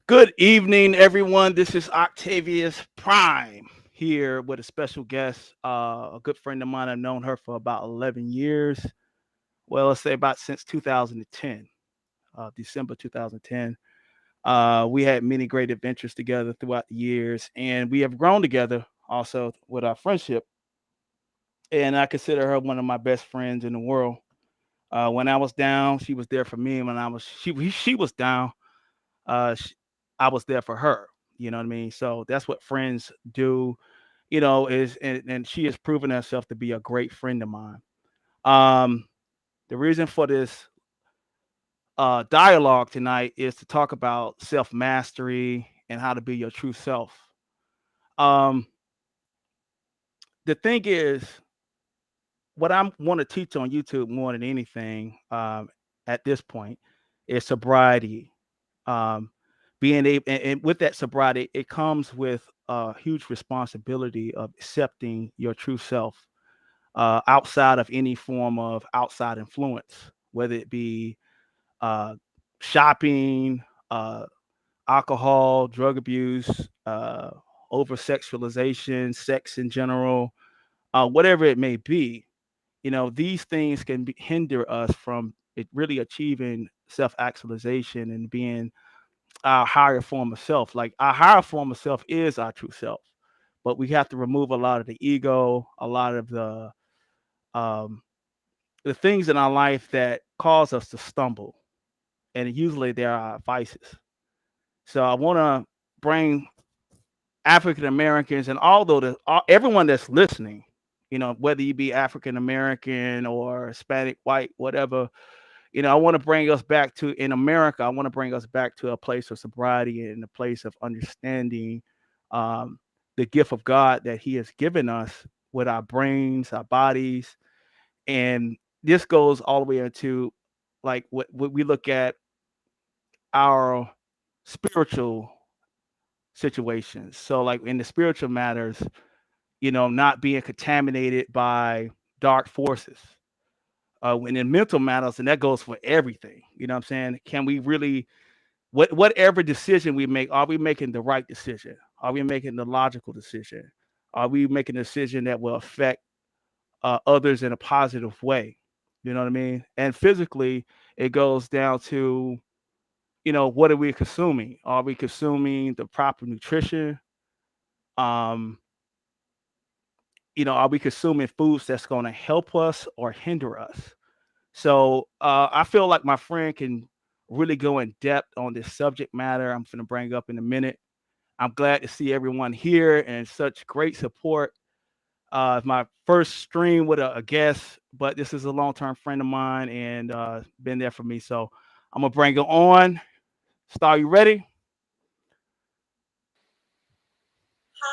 Good evening, everyone. This is Octavius Prime here with a special guest, a good friend of mine. I've known her for about 11 years. Well, let's say about since 2010, December 2010. We had many great adventures together throughout the years, and we have grown together also with our friendship. And I consider her one of my best friends in the world. When I was down, she was there for me. When she was down, uh, sh I was there for her. You know what I mean? So that's what friends do. And she has proven herself to be a great friend of mine. Um, the reason for this dialogue tonight is to talk about self mastery and how to be your true self. Um, the thing is, what I want to teach on YouTube more than anything at this point is sobriety. Um, being able, and with that sobriety, it comes with a huge responsibility of accepting your true self outside of any form of outside influence, whether it be uh, shopping, uh, alcohol, drug abuse, over sexualization, sex in general, whatever it may be. These things can hinder us from it really achieving self actualization and being our higher form of self. Like our higher form of self is our true self, but we have to remove a lot of the ego, a lot of um, the things in our life that cause us to stumble, and usually they are our vices. So I want to bring African Americans and everyone that's listening, whether you be African American or Hispanic, white, whatever, I want to bring us back to in America. I want to bring us back to a place of sobriety and a place of understanding um, the gift of God that He has given us with our brains, our bodies, and this goes all the way into like what we look at our spiritual situations. So, like in the spiritual matters, not being contaminated by dark forces. When in mental matters, and that goes for everything. You know what I'm saying? Can we really, whatever decision we make, are we making the right decision? Are we making the logical decision? Are we making a decision that will affect others in a positive way? You know what I mean? And physically, it goes down to, what are we consuming? Are we consuming the proper nutrition? Um, are we consuming foods that's going to help us or hinder us? So I feel like my friend can really go in depth on this subject matter I'm going to bring up in a minute. I'm glad to see everyone here and such great support. It's my first stream with a guest, but this is a long-term friend of mine and been there for me. So I'm gonna bring it on. Star, you ready?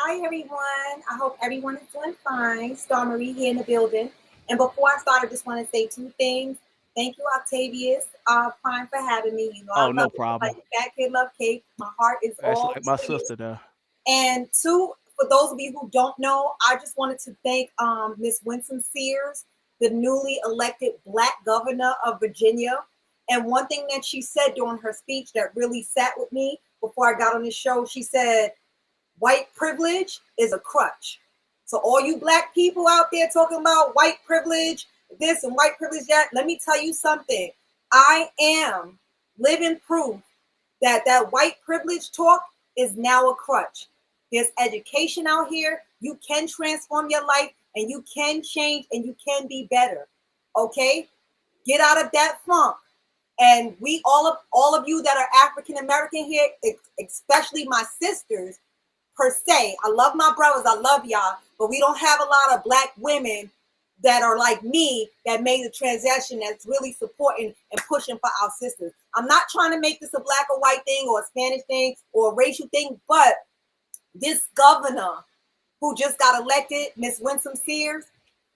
Hi, everyone. I hope everyone is doing fine. Starmarie here in the building. And before I start, I just want to say two things. Thank you, Octavius Prime, for having me. You know, I Oh, love no it. Just like problem. the fat kid love cake. My heart is That's all like my for you. sister there. And two, for those of you who don't know, I just wanted to thank Miss Winsome Sears, the newly elected Black governor of Virginia. And one thing that she said during her speech that really sat with me before I got on this show, she said, white privilege is a crutch. So all you black people out there talking about white privilege, this and white privilege that, let me tell you something. I am living proof that that white privilege talk is now a crutch. There's education out here. You can transform your life and you can change and you can be better. Okay? Get out of that funk. And we all of you that are African American here, especially my sisters, per se. I love my brothers, I love y'all, but we don't have a lot of black women that are like me that made the transaction that's really supporting and pushing for our sisters. I'm not trying to make this a black or white thing or a Spanish thing or a racial thing, but this governor who just got elected, Miss Winsome Sears,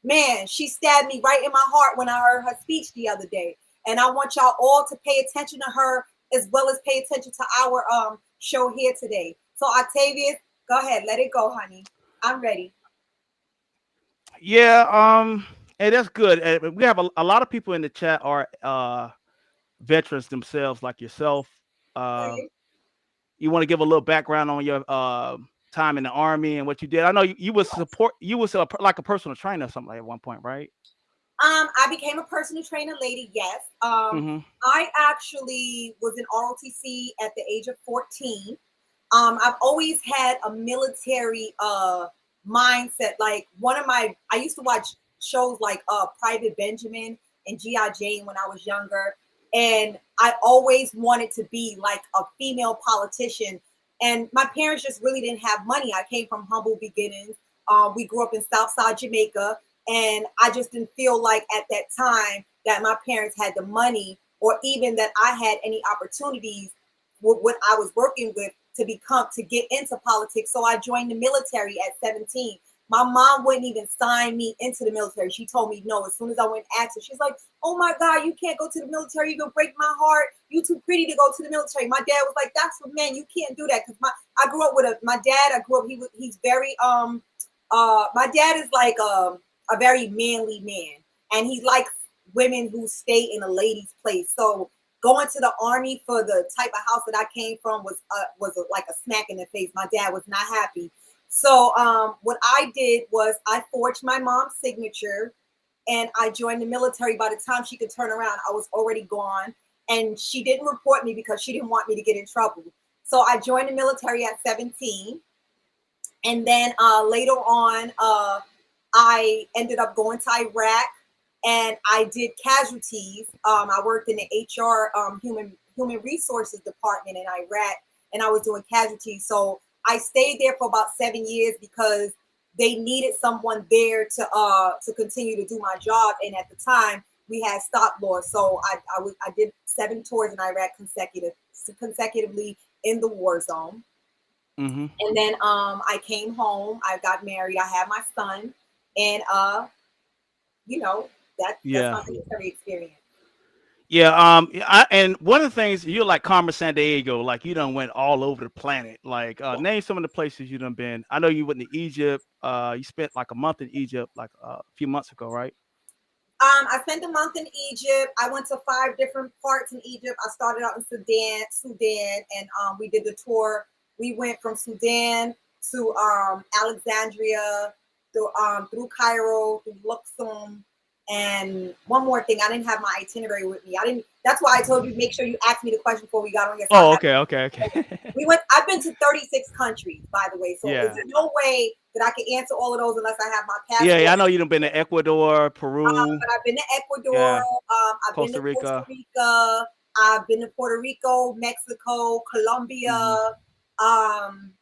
man, she stabbed me right in my heart when I heard her speech the other day. And I want y'all all to pay attention to her as well as pay attention to our show here today. So Octavius, go ahead, let it go, honey. I'm ready. Yeah, and that's good. We have a lot of people in the chat are veterans themselves, like yourself. Uh, Okay. you want to give a little background on your time in the Army and what you did? I know you was like a personal trainer or something like at one point, right? I became a personal trainer later, yes. Mm-hmm. I actually was in ROTC at the age of 14. I've always had a military mindset. Like I used to watch shows like Private Benjamin and G.I. Jane when I was younger. And I always wanted to be like a female politician. And my parents just really didn't have money. I came from humble beginnings. We grew up in Southside Jamaica. And I just didn't feel like at that time that my parents had the money or even that I had any opportunities with what I was working with to get into politics. So I joined the military at 17. My mom wouldn't even sign me into the military. She told me no. As soon as I went and asked her, she's like, "Oh my God, you can't go to the military. You're gonna break my heart. You too pretty to go to the military." My dad was like, "That's for men. You can't do that." Because I grew up with my dad. He's very my dad is like a very manly man, and he likes women who stay in a lady's place. So going to the Army for the type of house that I came from was like a smack in the face. My dad was not happy. So what I did was I forged my mom's signature, and I joined the military. By the time she could turn around, I was already gone, and she didn't report me because she didn't want me to get in trouble. So I joined the military at 17, and then later on, I ended up going to Iraq, and I did casualties. I worked in the HR human resources department in Iraq, and I was doing casualties. So I stayed there for about 7 years because they needed someone there to continue to do my job. And at the time, we had stop loss. So I did 7 tours in Iraq consecutively in the war zone. Mm-hmm. And then I came home, I got married, I had my son, and you know, that's Yeah. my military experience. Yeah, and one of the things you're like Carmen San Diego, like you done went all over the planet. Like, name some of the places you done been. I know you went to Egypt. You spent like a month in Egypt, like a few months ago, right? I spent a month in Egypt. I went to 5 different parts in Egypt. I started out in Sudan, and we did the tour. We went from Sudan to Alexandria, through Cairo, through Luxor, and one more thing. I didn't have my itinerary with me. I didn't. That's why I told you make sure you ask me the question before we got on here. So I Oh, have okay, okay, okay. we went. I've been to 36 countries, by the way. So Yeah, there's no way that I can answer all of those unless I have my yeah, yeah. passport. I know you done been to Ecuador, Peru, But I've been to Ecuador. yeah, I've been Costa to Costa Rica. Rica. I've been to Puerto Rico, Mexico, Hmm. Colombia, um,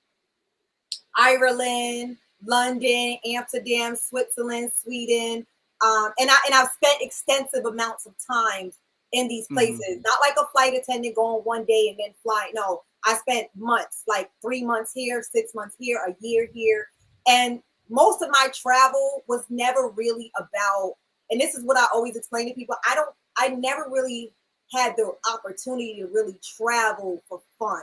Ireland, London, Amsterdam, Switzerland, Sweden, and I've spent extensive amounts of time in these Hmm. places. Not like a flight attendant going one day and then flying. No, I spent months, like 3 months here, 6 months here, a year here, and most of my travel was never really about. And this is what I always explain to people. I never really had the opportunity to really travel for fun.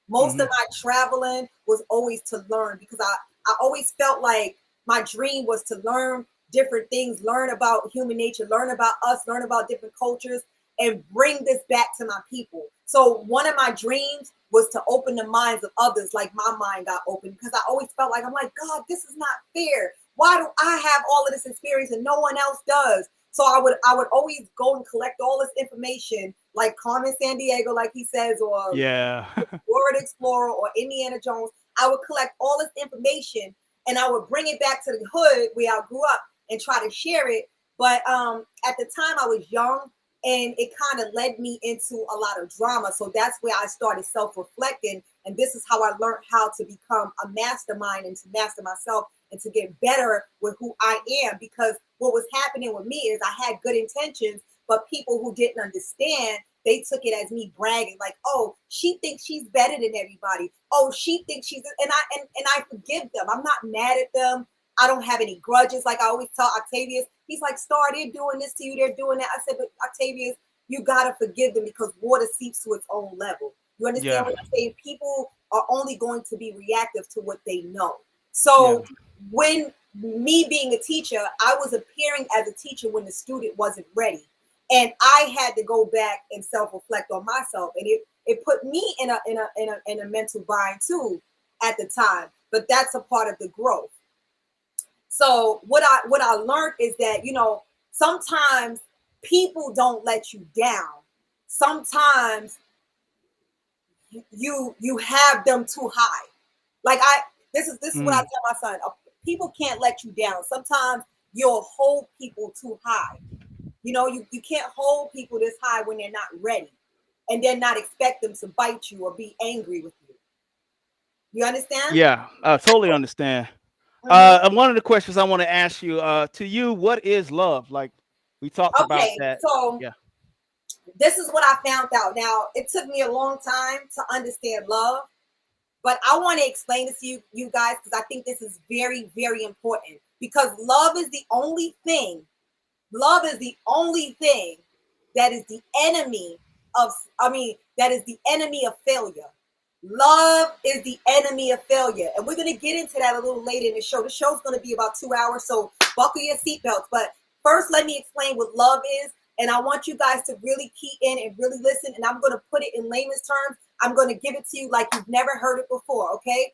Most Hmm. of my traveling was always to learn because I always felt like my dream was to learn different things, learn about human nature, learn about us, learn about different cultures, and bring this back to my people. So one of my dreams was to open the minds of others like my mind got open because I always felt like I'm like, God, this is not fair. Why do I have all of this experience and no one else does? So I would always go and collect all this information like Carmen San Diego, like he says, or Yeah. Word Explorer or Indiana Jones. I would collect all this information and I would bring it back to the hood where I grew up and try to share it. But at the time I was young and it kind of led me into a lot of drama. So that's where I started self-reflecting. And this is how I learned how to become a mastermind and to master myself and to get better with who I am. Because what was happening with me is I had good intentions, but people who didn't understand, they took it as me bragging, like, "Oh, she thinks she's better than everybody. Oh, she thinks she's," and I forgive them. I'm not mad at them. I don't have any grudges. Like I always tell Octavius, he's like, "Star, they're doing this to you, they're doing that." I said, "But Octavius, you gotta forgive them because water seeps to its own level." You understand Yeah. what I'm saying? People are only going to be reactive to what they know. Yeah. So when me being a teacher, I was appearing as a teacher when the student wasn't ready. And I had to go back and self-reflect on myself, and it put me in a mental bind too at the time. But that's a part of the growth. So what I learned is that, sometimes people don't let you down. Sometimes you have them too high. Like this is what I Mm. tell my son. People can't let you down. Sometimes you'll hold people too high. You can't hold people this high when they're not ready, and then not expect them to bite you or be angry with you. You understand? Yeah, I totally understand. Hmm. And one of the questions I want to ask you, to you, what is love? Like we talked about Okay, that. so Yeah. this is what I found out. Now, it took me a long time to understand love, but I want to explain this to you guys, because I think this is very, very important. Because love is the only thing that is the enemy that is the enemy of failure. Love is the enemy of failure. And we're going to get into that a little later in the show. The show's going to be about 2 hours, so buckle your seatbelts. But first, let me explain what love is. And I want you guys to really key in and really listen. And I'm going to put it in layman's terms. I'm going to give it to you like you've never heard it before, okay?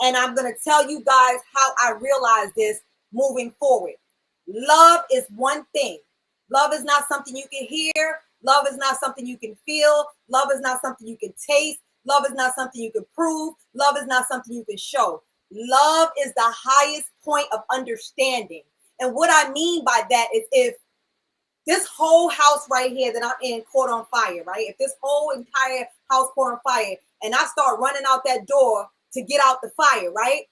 And I'm going to tell you guys how I realize this moving forward. Love is one thing. Love is not something you can hear. Love is not something you can feel. Love is not something you can taste. Love is not something you can prove. Love is not something you can show. Love is the highest point of understanding. And what I mean by that is, if this whole house right here that I'm in caught on fire, right? If this whole entire house caught on fire and I start running out that door to get out the fire, right?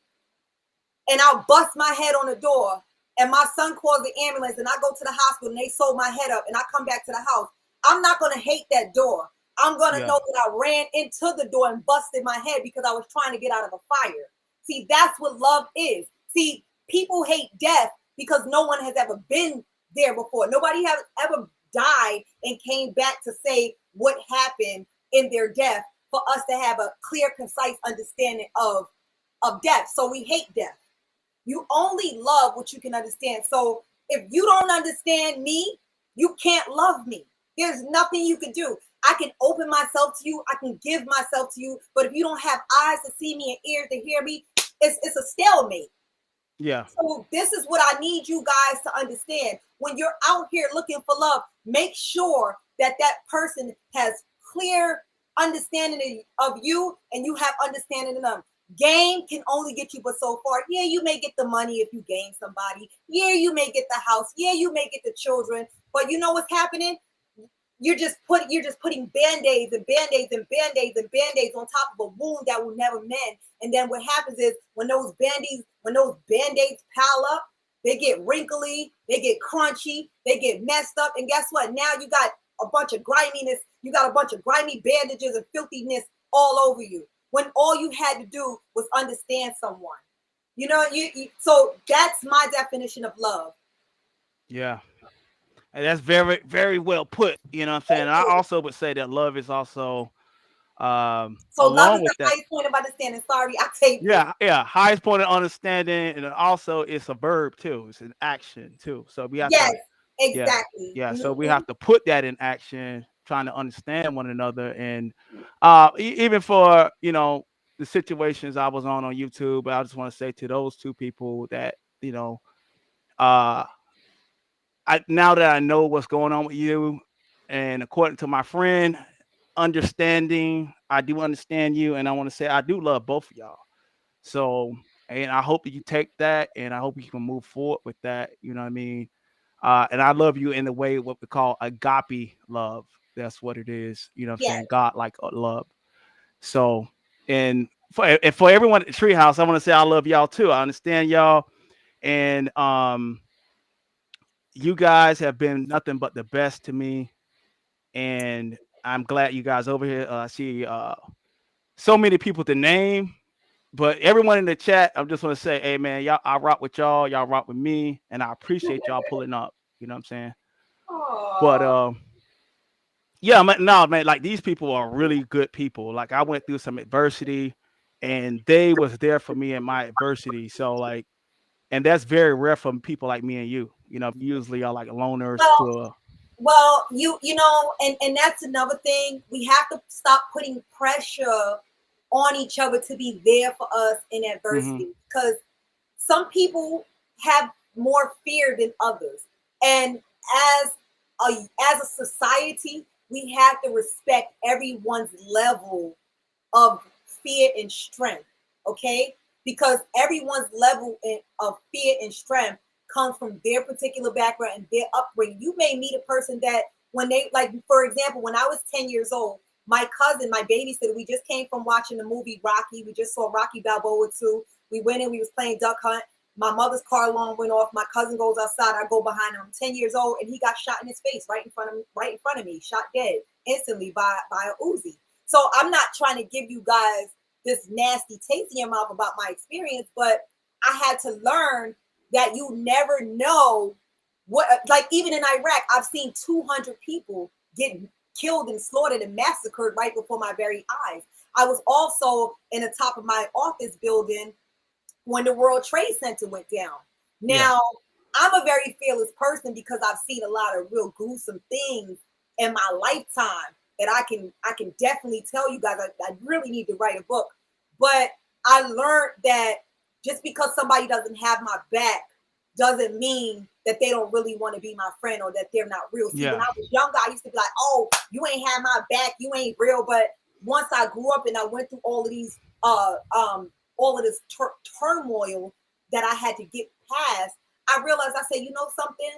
And I'll bust my head on the door, and my son calls the ambulance, and I go to the hospital and they sew my head up, and I come back to the house. I'm not going to hate that door. I'm going to Yeah. know that I ran into the door and busted my head because I was trying to get out of a fire. See, that's what love is. See, people hate death because no one has ever been there before. Nobody has ever died and came back to say what happened in their death for us to have a clear, concise understanding of death. So we hate death. You only love what you can understand. So if you don't understand me, you can't love me. There's nothing you can do. I can open myself to you. I can give myself to you. But if you don't have eyes to see me and ears to hear me, it's a stalemate. Yeah. So this is what I need you guys to understand. When you're out here looking for love, make sure that that person has clear understanding of you, and you have understanding of them. Game can only get you but so far. Yeah, you may get the money if you gain somebody. Yeah, you may get the house. Yeah, you may get the children. But you know what's happening? You're just putting band-aids and band-aids and band-aids and band-aids on top of a wound that will never mend. And then what happens is, when those band-aids pile up, they get wrinkly, they get crunchy, they get messed up. And guess what? Now you got a bunch of griminess, you got a bunch of grimy bandages and filthiness all over you. When all you had to do was understand someone. So that's my definition of love. Yeah. And that's very, very well put. You know what I'm saying? Thank And I you. also would say that love is also, So love is along the with that. highest point of understanding. Sorry, I taped it. Yeah, yeah. Highest point of understanding, and then also it's a verb too. It's an action too. So we have Yes, to, yeah, exactly. yeah. So we Mhm. have to put that in action, trying to understand one another, and even for the situations I was on YouTube. I just want to say to those two people that uh, I now that I know what's going on with you, and according to my friend, understanding, I do understand you, and I want to say I do love both of y'all. So, and I hope that you take that, and I hope you can move forward with that. You know what I mean? And I love you in the way what we call agape love. That's what it is. You know what I'm Yes, saying? God like love. So, and for everyone at the treehouse, I want to say I love y'all too. I understand y'all, and you guys have been nothing but the best to me, and I'm glad you guys over here. I see so many people to name. But everyone in the chat, I'm just want to say, hey man, y'all, I rock with y'all. Y'all rock with me, and I appreciate y'all pulling up. You know what I'm saying? But oh, yeah, man, no, man, like these people are really good people. Like I went through some adversity, and they was there for me in my adversity. So like, and that's very rare from people like me and you. You know, usually are like loners well, to. Well, you know, and that's another thing. We have to stop putting pressure on each other to be there for us in Mm-hmm. adversity, because some people have more fear than others. And as as a society, we have to respect everyone's level of fear and strength, okay? Because everyone's level of fear and strength comes from their particular background and their upbringing. You may meet a person that when they, like, for example, when I was 10 years old, my cousin, my babysitter, we just came from watching the movie Rocky. We just saw Rocky Balboa 2. We went in, we was playing duck hunt. My mother's car alarm went off. My cousin goes outside. I go behind him. I'm 10 years old, and he got shot in his face right in front of me, shot dead instantly by a Uzi. So I'm not trying to give you guys this nasty taste in your mouth about my experience, but I had to learn that you never know what, like, even in Iraq, I've seen 200 people get killed and slaughtered and massacred right before my very eyes. I was also in the top of my office building when the World Trade Center went down. Yeah. Now, I'm a very fearless person because I've seen a lot of real gruesome things in my lifetime that I can definitely tell you guys. I really need to write a book. But I learned that just because somebody doesn't have my back doesn't mean that they don't really want to be my friend or that they're not real. See, when Yeah. I was younger, I used to be like, oh, you ain't have my back, you ain't real. But once I grew up and I went through all of this turmoil that I had to get past, I realized, I said, you know something?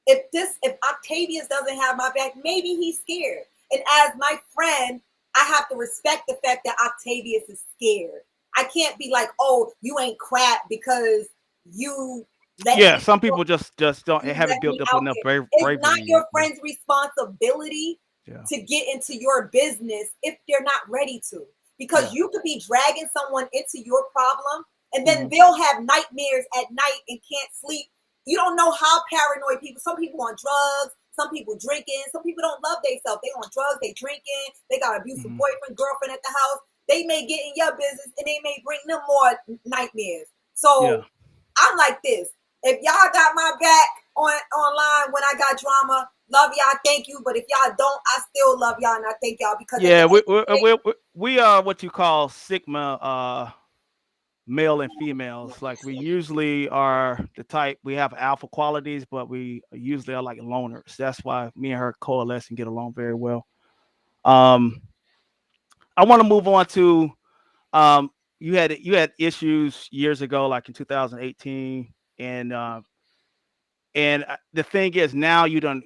If Octavius doesn't have my back, maybe he's scared. And as my friend, I have to respect the fact that Octavius is scared. I can't be like, oh, you ain't crap because you let Yeah. me Some people just don't you haven't let built me up out enough here. It's not bravery yet. your Yeah. friend's responsibility Yeah. to get into your business if they're not ready to. Because Yeah. you could be dragging someone into your problem and then Mm-hmm. they'll have nightmares at night and can't sleep. You don't know how paranoid people, some people on drugs, some people drinking, some people don't love themselves. They on drugs, they drinking, they got abusive Mm-hmm. boyfriend, girlfriend at the house. They may get in your business and they may bring them more nightmares. So Yeah. I'm like this. If y'all got my back online when I got drama, love y'all, thank you. But if y'all don't, I still love y'all and I thank y'all because at the Yeah. end We of we the day, we are what you call Sigma male and females. Like we usually are the type we have alpha qualities, but we usually are like loners. That's why me and her coalesce and get along very well. Um, I want to move on to you had issues years ago, like in 2018, and the thing is now you done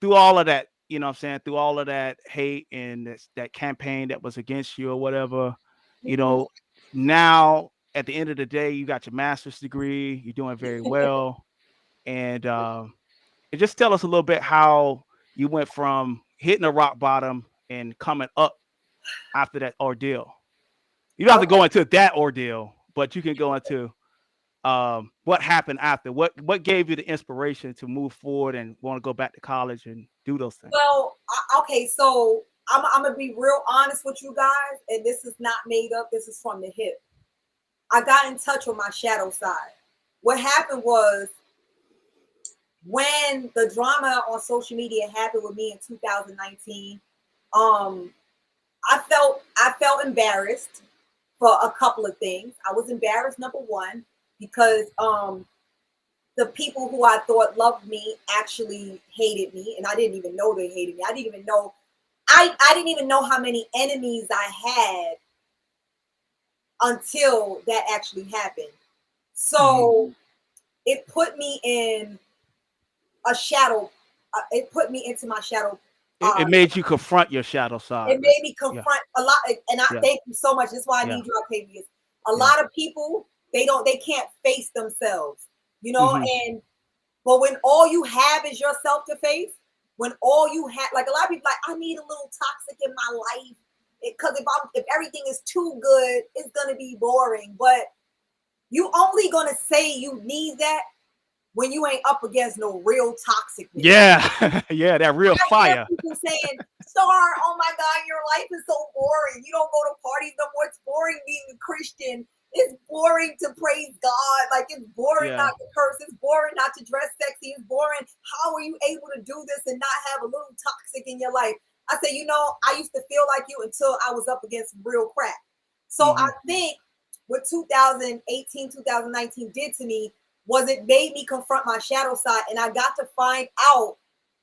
through all of that. You know what I'm saying? Through all of that hate and that campaign that was against you or whatever, you mhm. know, now at the end of the day, you got your master's degree, you're doing very well. And just tell us a little bit how you went from hitting a rock bottom and coming up after that ordeal. You don't have to Okay. go into that ordeal, but you can go into what happened after. What gave you the inspiration to move forward and want to go back to college and do those things? Well, okay, so I'm gonna be real honest with you guys, and this is not made up. This is from the hip. I got in touch with my shadow side. What happened was when the drama on social media happened with me in 2019. Um, I felt embarrassed for a couple of things. I was embarrassed, number one, because the people who I thought loved me actually hated me, and I didn't even know they hated me. I didn't even know how many enemies I had until that actually happened. Hmm. So it put me in a shadow. It put me into my shadow. It Uh, made you confront your shadow it side. made me Yeah, confront a lot, and I yeah, thank you so much. That's why I yeah, need you, Octavius. A yeah. lot of people, they can't face themselves, you know. Hmm. And but when all you have is yourself to face, when all you have, like a lot of people, like, I need a little toxic in my life because if everything is too good, it's gonna be boring. But you only gonna say you need that when you ain't up against no real toxicness. Yeah, yeah. That real I hear fire. people saying, Star, oh my God, your life is so boring. You don't go to parties no more. It's boring being a Christian. It's boring to praise God. Like, it's boring Yeah. not to curse. It's boring not to dress sexy. It's boring. How are you able to do this and not have a little toxic in your life? I said, I used to feel like you until I was up against real crap. So I Hmm. think what 2018, 2019 did to me was it made me confront my shadow side, and I got to find out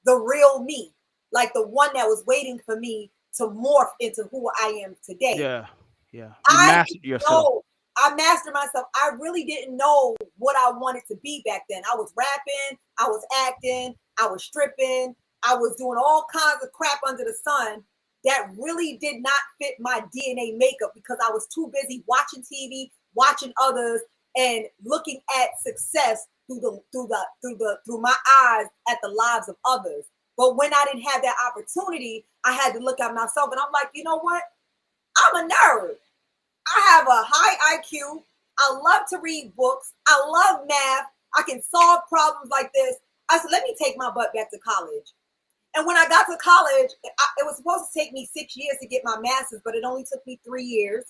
the real me, like the one that was waiting for me to morph into who I am today. Yeah. Yeah. You I mastered didn't yourself. know. I mastered myself. I really didn't know what I wanted to be back then. I was rapping, I was acting, I was stripping, I was doing all kinds of crap under the sun that really did not fit my DNA makeup because I was too busy watching TV, watching others, and looking at success through my eyes at the lives of others. But when I didn't have that opportunity, I had to look at myself, and I'm like, you know what? I'm a nerd. I have a high IQ. I love to read books. I love math. I can solve problems like this. I said, let me take my butt back to college. And when I got to college, it was supposed to take me 6 years to get my master's, but it only took me 3 years.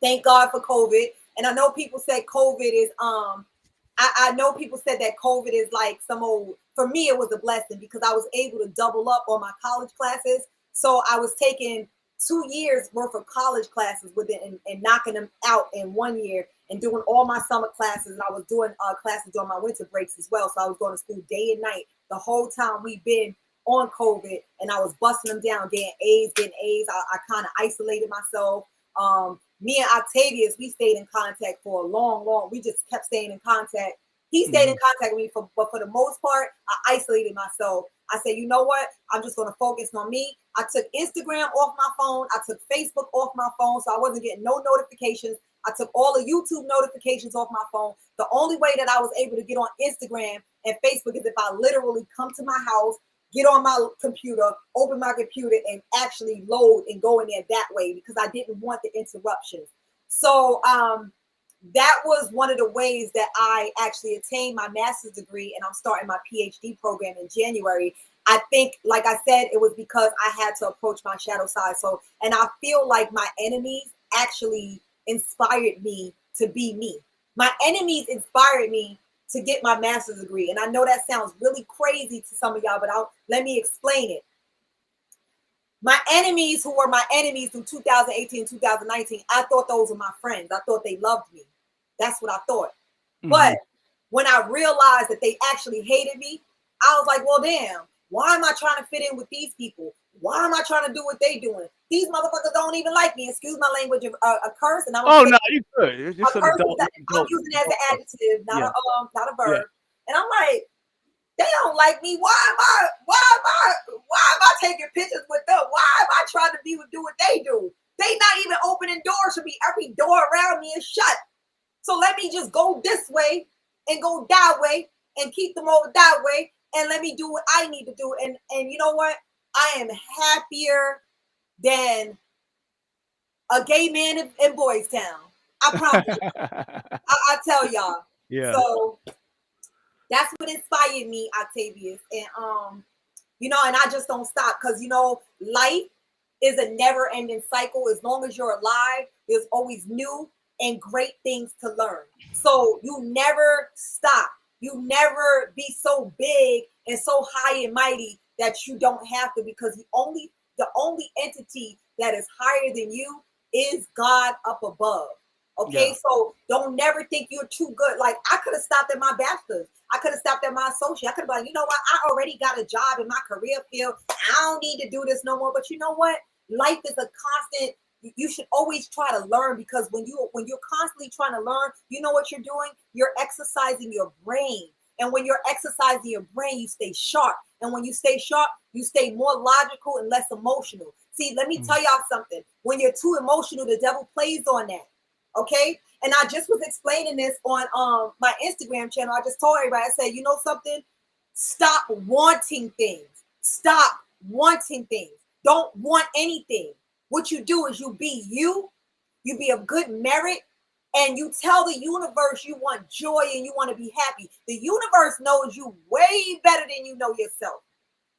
Thank God for COVID. And I know people said COVID is I know people said that COVID is like some old, for me it was a blessing because I was able to double up on my college classes. So I was taking 2 years worth of college classes with it and knocking them out in 1 year and doing all my summer classes. And I was doing classes during my winter breaks as well. So I was going to school day and night the whole time we've been on COVID, and I was busting them down, getting A's. I kind of isolated myself. Me and Octavius, we stayed in contact for a long. We just kept staying in contact. He stayed in contact with me, but for the most part, I isolated myself. I said, you know what? I'm just going to focus on me. I took Instagram off my phone. I took Facebook off my phone, so I wasn't getting no notifications. I took all the YouTube notifications off my phone. The only way that I was able to get on Instagram and Facebook is if I literally come to my house, get on my computer, open my computer, and actually load and go in there that way because I didn't want the interruptions. So that was one of the ways that I actually attained my master's degree, and I'm starting my PhD program in January. I think, like I said, it was because I had to approach my shadow side. So, and I feel like my enemies actually inspired me to be me. My enemies inspired me to get my master's degree. And I know that sounds really crazy to some of y'all, but let me explain it. My enemies who were my enemies through 2018, 2019, I thought those were my friends. I thought they loved me. That's what I thought. But when I realized that they actually hated me, I was like, well, damn, why am I trying to fit in with these people? Why am I trying to do what they doing? These motherfuckers don't even like me. Excuse my language, a curse, and I'm Oh no, you good. It's a just an curse. adult. I'm using it as an adjective, Yeah. not a Yeah. verb. And I'm like, they don't like me. Why am I taking pictures with them? Why am I trying to do what they do? They not even opening doors for me. Every door around me is shut. So let me just go this way and go that way and keep them over that way, and let me do what I need to do. And you know what? I am happier than a gay man in Boys Town. I promise you. I tell y'all. Yeah. So that's what inspired me, Octavius. And and I just don't stop because life is a never-ending cycle. As long as you're alive, there's always new and great things to learn. So you never stop. You never be so big and so high and mighty that you don't have to, because the only entity that is higher than you is God up above. Okay, Yeah. so don't never think you're too good. Like, I could have stopped at my bachelor's. I could have stopped at my associate. I could have been like, you know what? I already got a job in my career field. I don't need to do this no more. But you know what? Life is a constant. You should always try to learn, because when you're constantly trying to learn, you know what you're doing? You're exercising your brain. And when you're exercising your brain, you stay sharp. And when you stay sharp, you stay more logical and less emotional. See, let me tell y'all something. When you're too emotional, the devil plays on that. Okay. And I just was explaining this on my Instagram channel. I just told everybody, I said, you know something? Stop wanting things. Stop wanting things. Don't want anything. What you do is you be you be of good merit, and you tell the universe you want joy and you want to be happy. The universe knows you way better than you know yourself.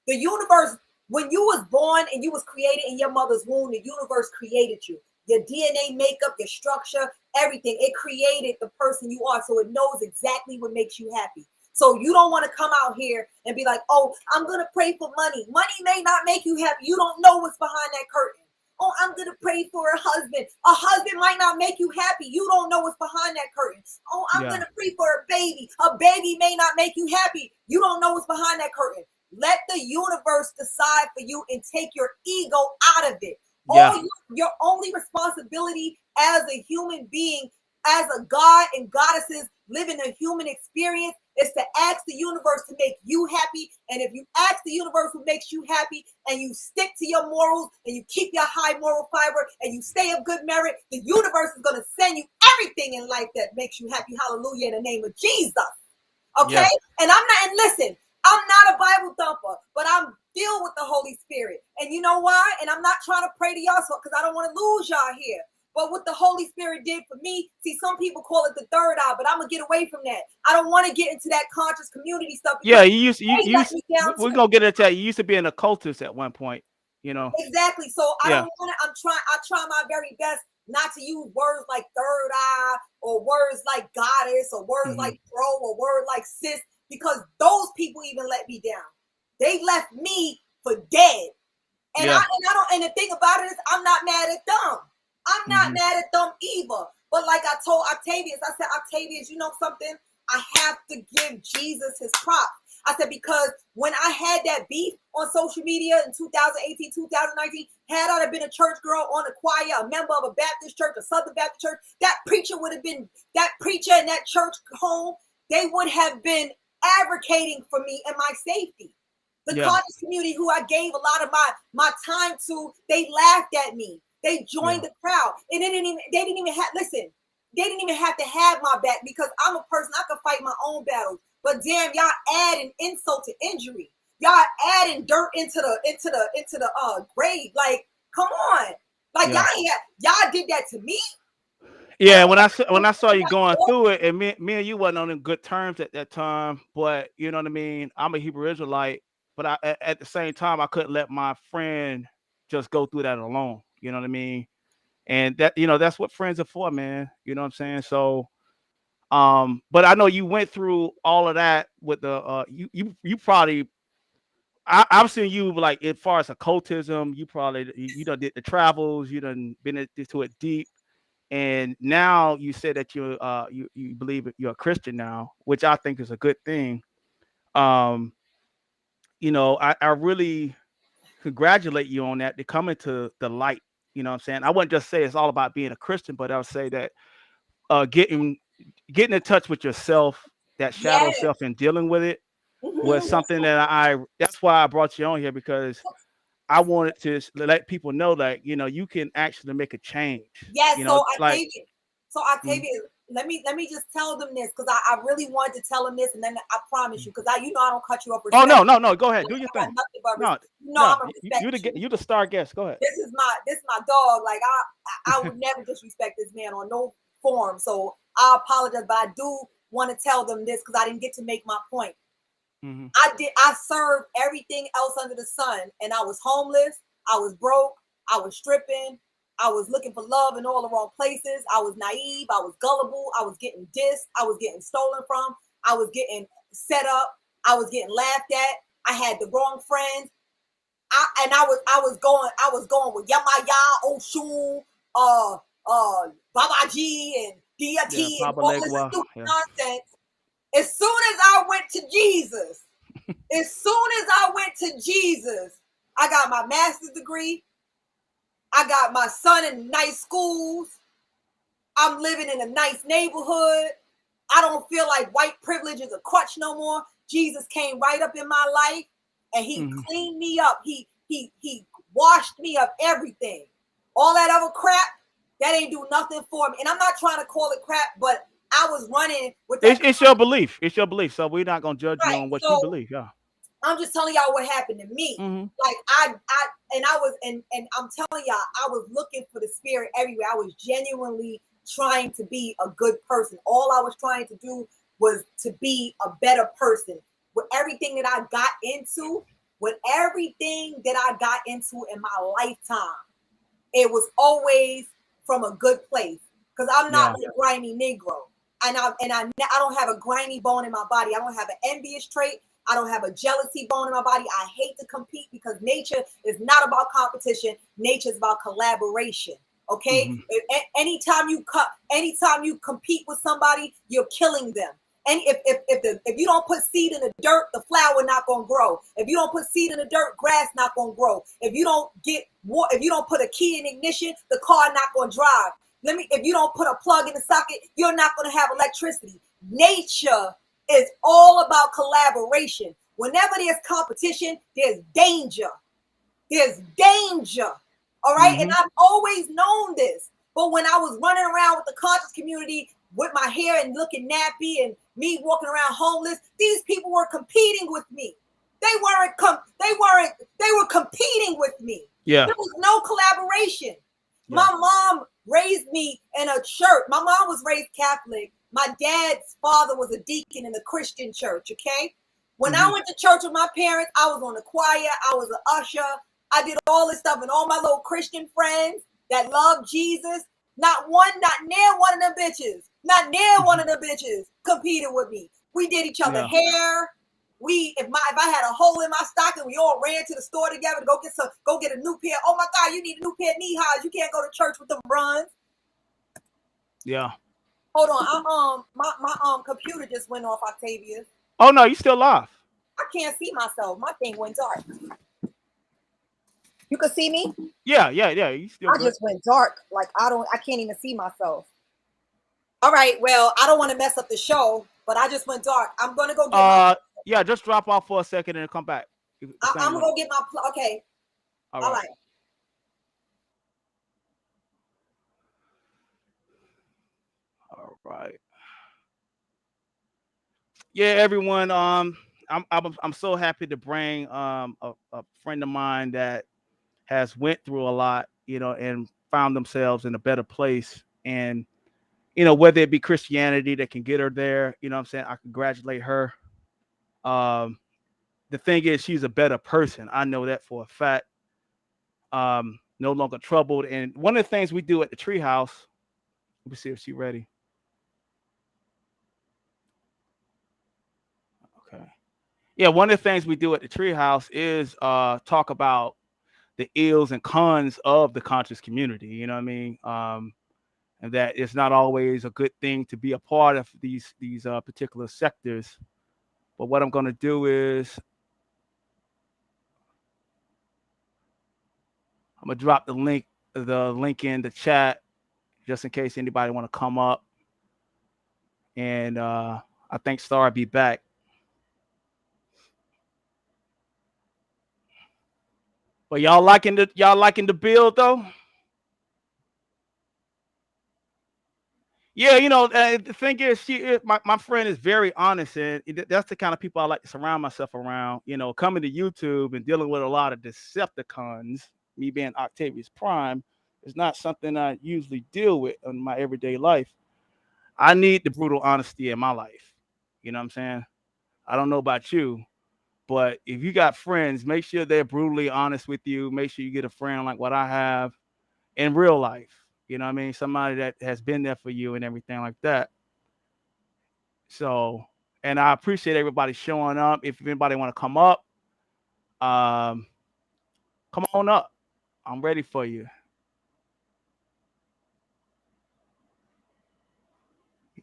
The universe, when you was born and you was created in your mother's womb, the universe created you. Your DNA makeup, your structure, everything. It created the person you are, so it knows exactly what makes you happy. So you don't want to come out here and be like, oh, I'm going to pray for money. Money may not make you happy. You don't know what's behind that curtain. Oh, I'm going to pray for a husband. A husband might not make you happy. You don't know what's behind that curtain. Oh, I'm going to pray for a baby. A baby may not make you happy. You don't know what's behind that curtain. Let the universe decide for you and take your ego out of it. Yeah. Your only responsibility as a human being, as a god and goddesses living a human experience, is to ask the universe to make you happy. And if you ask the universe what makes you happy, and you stick to your morals, and you keep your high moral fiber, and you stay of good merit, the universe is going to send you everything in life that makes you happy. Hallelujah, in the name of Jesus. Okay? Yeah. And listen, I'm not a Bible thumper, but I'm filled with the Holy Spirit. And you know why? And I'm not trying to pray to y'all because I don't want to lose y'all here. But what the Holy Spirit did for me, see, some people call it the third eye, but I'm going to get away from that. I don't want to get into that conscious community stuff. Yeah, you Let me down we're too. gonna get into that. You used to be an occultist at one point, you know. Exactly. So I Yeah. don't want to, I try my very best not to use words like third eye or words like goddess or words like bro or word like sis, because those people even let me down. They left me for dead. And and the thing about it is I'm not mad at them. I'm not mad at them either. But like I told Octavius, I said, Octavius, you know something? I have to give Jesus his props. I said, because when I had that beef on social media in 2018, 2019, had I been a church girl on a choir, a member of a Baptist church, a Southern Baptist church, that preacher in that church home, they would have been advocating for me and my safety. The conscious community who I gave a lot of my time to, they laughed at me. They joined the crowd. And they didn't even have to have my back, because I'm a person, I can fight my own battles. But damn, y'all adding insult to injury. Y'all adding dirt into the grave. Like, come on. Like y'all did that to me. Yeah, when I saw you going through it, and me and you wasn't on in good terms at that time, but you know what I mean. I'm a Hebrew Israelite, but at the same time I couldn't let my friend just go through that alone. You know what I mean? And that, you know, that's what friends are for, man. You know what I'm saying? So, but I know you went through all of that with the you probably. I've seen you like as far as occultism, you probably you done did the travels, you done been into it deep. And now you say that you believe you're a Christian now, which I think is a good thing. Um, you know, I really congratulate you on that, to come into the light. You know what I'm saying? I wouldn't just say it's all about being a Christian, but I would say that getting in touch with yourself, that shadow Yes. self, and dealing with it was something that that's why I brought you on here, because I wanted to let people know that, you know, you can actually make a change. Yes, You know, so like Octavius, let me just tell them this, because I really wanted to tell them this, and then I promise you, because you know I don't cut you up. oh Respect. no, go ahead, do your I got thing. nothing but No, respect. You know no, I'm gonna respect you. you the star guest. Go ahead. This is my dog. Like I would never disrespect this man on no form. So I apologize, but I do want to tell them this, because I didn't get to make my point. Mm-hmm. I served everything else under the sun, and I was homeless, I was broke, I was stripping, I was looking for love in all the wrong places, I was naive, I was gullible, I was getting dissed, I was getting stolen from, I was getting set up, I was getting laughed at, I had the wrong friends. I was going with Yamaya, Oshun, Babaji, and Yeah, DT, and Papa all this Legua. stupid Yeah. nonsense. As soon as I went to Jesus, I got my master's degree. I got my son in nice schools. I'm living in a nice neighborhood. I don't feel like white privilege is a crutch no more. Jesus came right up in my life, and he cleaned me up. He washed me of everything. All that other crap, that ain't do nothing for me. And I'm not trying to call it crap, but I was running with that. It's your belief. It's your belief. So we're not gonna judge you Right. on what you So believe. Yeah. I'm just telling y'all what happened to me. Mm-hmm. Like and I'm telling y'all, I was looking for the spirit everywhere. I was genuinely trying to be a good person. All I was trying to do was to be a better person. With everything that I got into, in my lifetime, it was always from a good place. because I'm not Yeah. a grimy Negro. I don't have a grimy bone in my body. I don't have an envious trait. I don't have a jealousy bone in my body. I hate to compete because nature is not about competition. Nature is about collaboration. Okay. Mm-hmm. Anytime you compete with somebody, you're killing them. And if you don't put seed in the dirt, the flower not gonna grow. If you don't put seed in the dirt, grass not gonna grow. If you don't put a key in ignition, the car not gonna drive. If you don't put a plug in the socket, you're not gonna have electricity. Nature is all about collaboration. Whenever there's competition, there's danger. There's danger. All right. And Mm-hmm. I've always known this. But when I was running around with the conscious community with my hair and looking nappy and me walking around homeless, these people were competing with me. They were competing with me. Yeah. There was no collaboration. Yeah. My mom raised me in a church. My mom was raised Catholic. My dad's father was a deacon in the Christian church, okay? When I Mm-hmm. went to church with my parents, I was on the choir, I was an usher, I did all this stuff, and all my little Christian friends that love Jesus, not near one of them bitches competed with me. We did each other Yeah. hair. If I had a hole in my stocking, we all ran to the store together to go get a new pair. Oh my God, you need a new pair of knee highs. You can't go to church with them runs. Yeah. Hold on, my computer just went off, Octavius. Oh no, you still live. I can't see myself. My thing went dark. You can see me? Yeah. You still I good. just went dark. Like I can't even see myself. All right, well, I don't want to mess up the show, but I just went dark. I'm gonna go get my. Yeah. Just drop off for a second and come back. The I'm same gonna way. go get my. Okay. All All right. right. All right. Yeah, everyone. I'm so happy to bring a friend of mine that has went through a lot, and found themselves in a better place. And whether it be Christianity that can get her there, what I'm saying, I congratulate her. Um, the thing is, she's a better person. I know that for a fact. No longer troubled. And one of the things we do at the treehouse, let me see if she's ready. Okay. Yeah, one of the things we do at the treehouse is talk about the ills and cons of the conscious community. You know what I mean? And that it's not always a good thing to be a part of these particular sectors. But what I'm going to do is I'm gonna drop the link in the chat just in case anybody want to come up. And I think Star be back. But y'all liking the build though? Yeah, the thing is, my friend is very honest, and that's the kind of people I like to surround myself around. Coming to YouTube and dealing with a lot of Decepticons, me being Octavius Prime, is not something I usually deal with in my everyday life. I need the brutal honesty in my life. You know what I'm saying? I don't know about you, but if you got friends, make sure they're brutally honest with you. Make sure you get a friend like what I have in real life. You know what I mean? Somebody that has been there for you and everything like that. So, and I appreciate everybody showing up. If anybody want to um, come on up. I'm ready for you.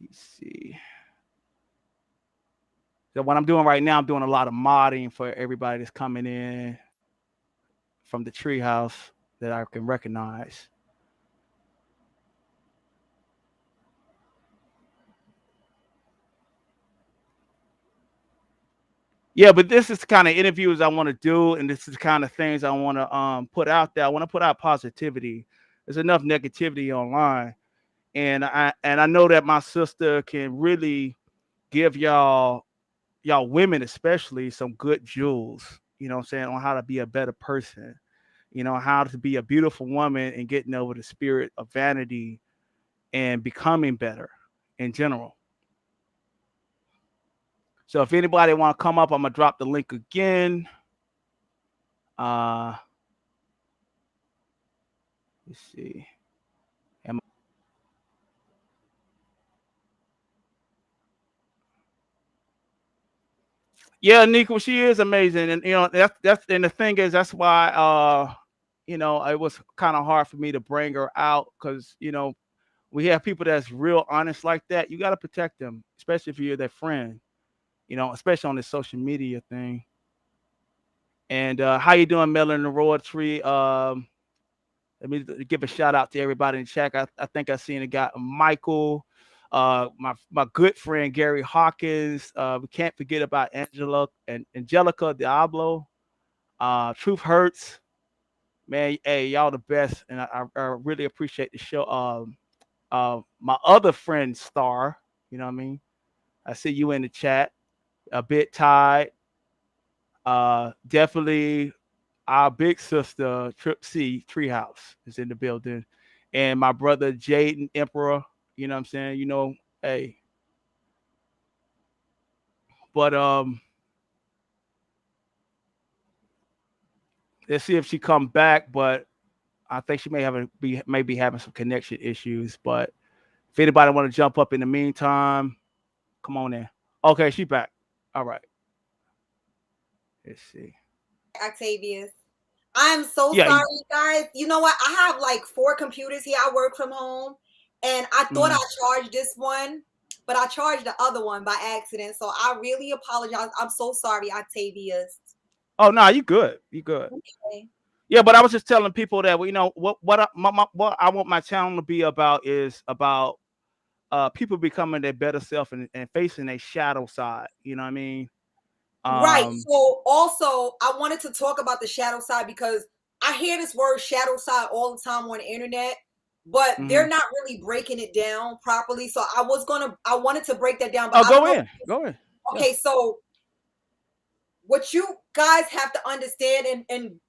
Let's see. So what I'm doing right now, I'm doing a lot of modding for everybody that's coming in from the treehouse that I can recognize. Yeah, but this is the kind of interviews I want to do, and this is the kind of things I want to put out there. I want to put out positivity. There's enough negativity online, and I know that my sister can really give y'all women especially some good jewels. You know what I'm saying, on how to be a better person. How to be a beautiful woman and getting over the spirit of vanity and becoming better in general. So if anybody want to come up, I'm gonna drop the link again. Uh, let's see. Yeah, Nico, she is amazing, and that's and the thing is that's why it was kind of hard for me to bring her out because we have people that's real honest like that. You got to protect them, especially if you're their friend. Especially on this social media thing. And how you doing, Melon the Royal Tree? Let me give a shout out to everybody in chat. I think I seen a guy, Michael, my good friend Gary Hawkins. We can't forget about Angela and Angelica Diablo. Truth Hurts, man. Hey, y'all the best, and I really appreciate the show. My other friend Star, you know what I mean. I see you in the chat. A bit tired. Definitely our big sister Trip C Treehouse is in the building, and my brother Jaden Emperor. You know what I'm saying? Hey, but let's see if she come back. But I think she may be having some connection issues. But if anybody want to jump up in the meantime, come on in. Okay, she back. All right. Let's see. Octavius. I'm so Yeah. sorry, guys. You know what? I have like 4 computers here. I work from home, and I thought I Mhm. charged this one, but I charged the other one by accident. So I really apologize. I'm so sorry, Octavius. Oh no, you good. You good. Okay. Yeah, but I was just telling people that what I want my channel to be about is about people becoming their better self and facing a shadow side. You know what I mean? Right. Um, So also, I wanted to talk about the shadow side because I hear this word shadow side all the time on the internet, but they're mhm. not really breaking it down properly. So I wanted to break that down, but Oh, I don't go know. in, go in. Yeah, Okay, so what you guys have to understand, and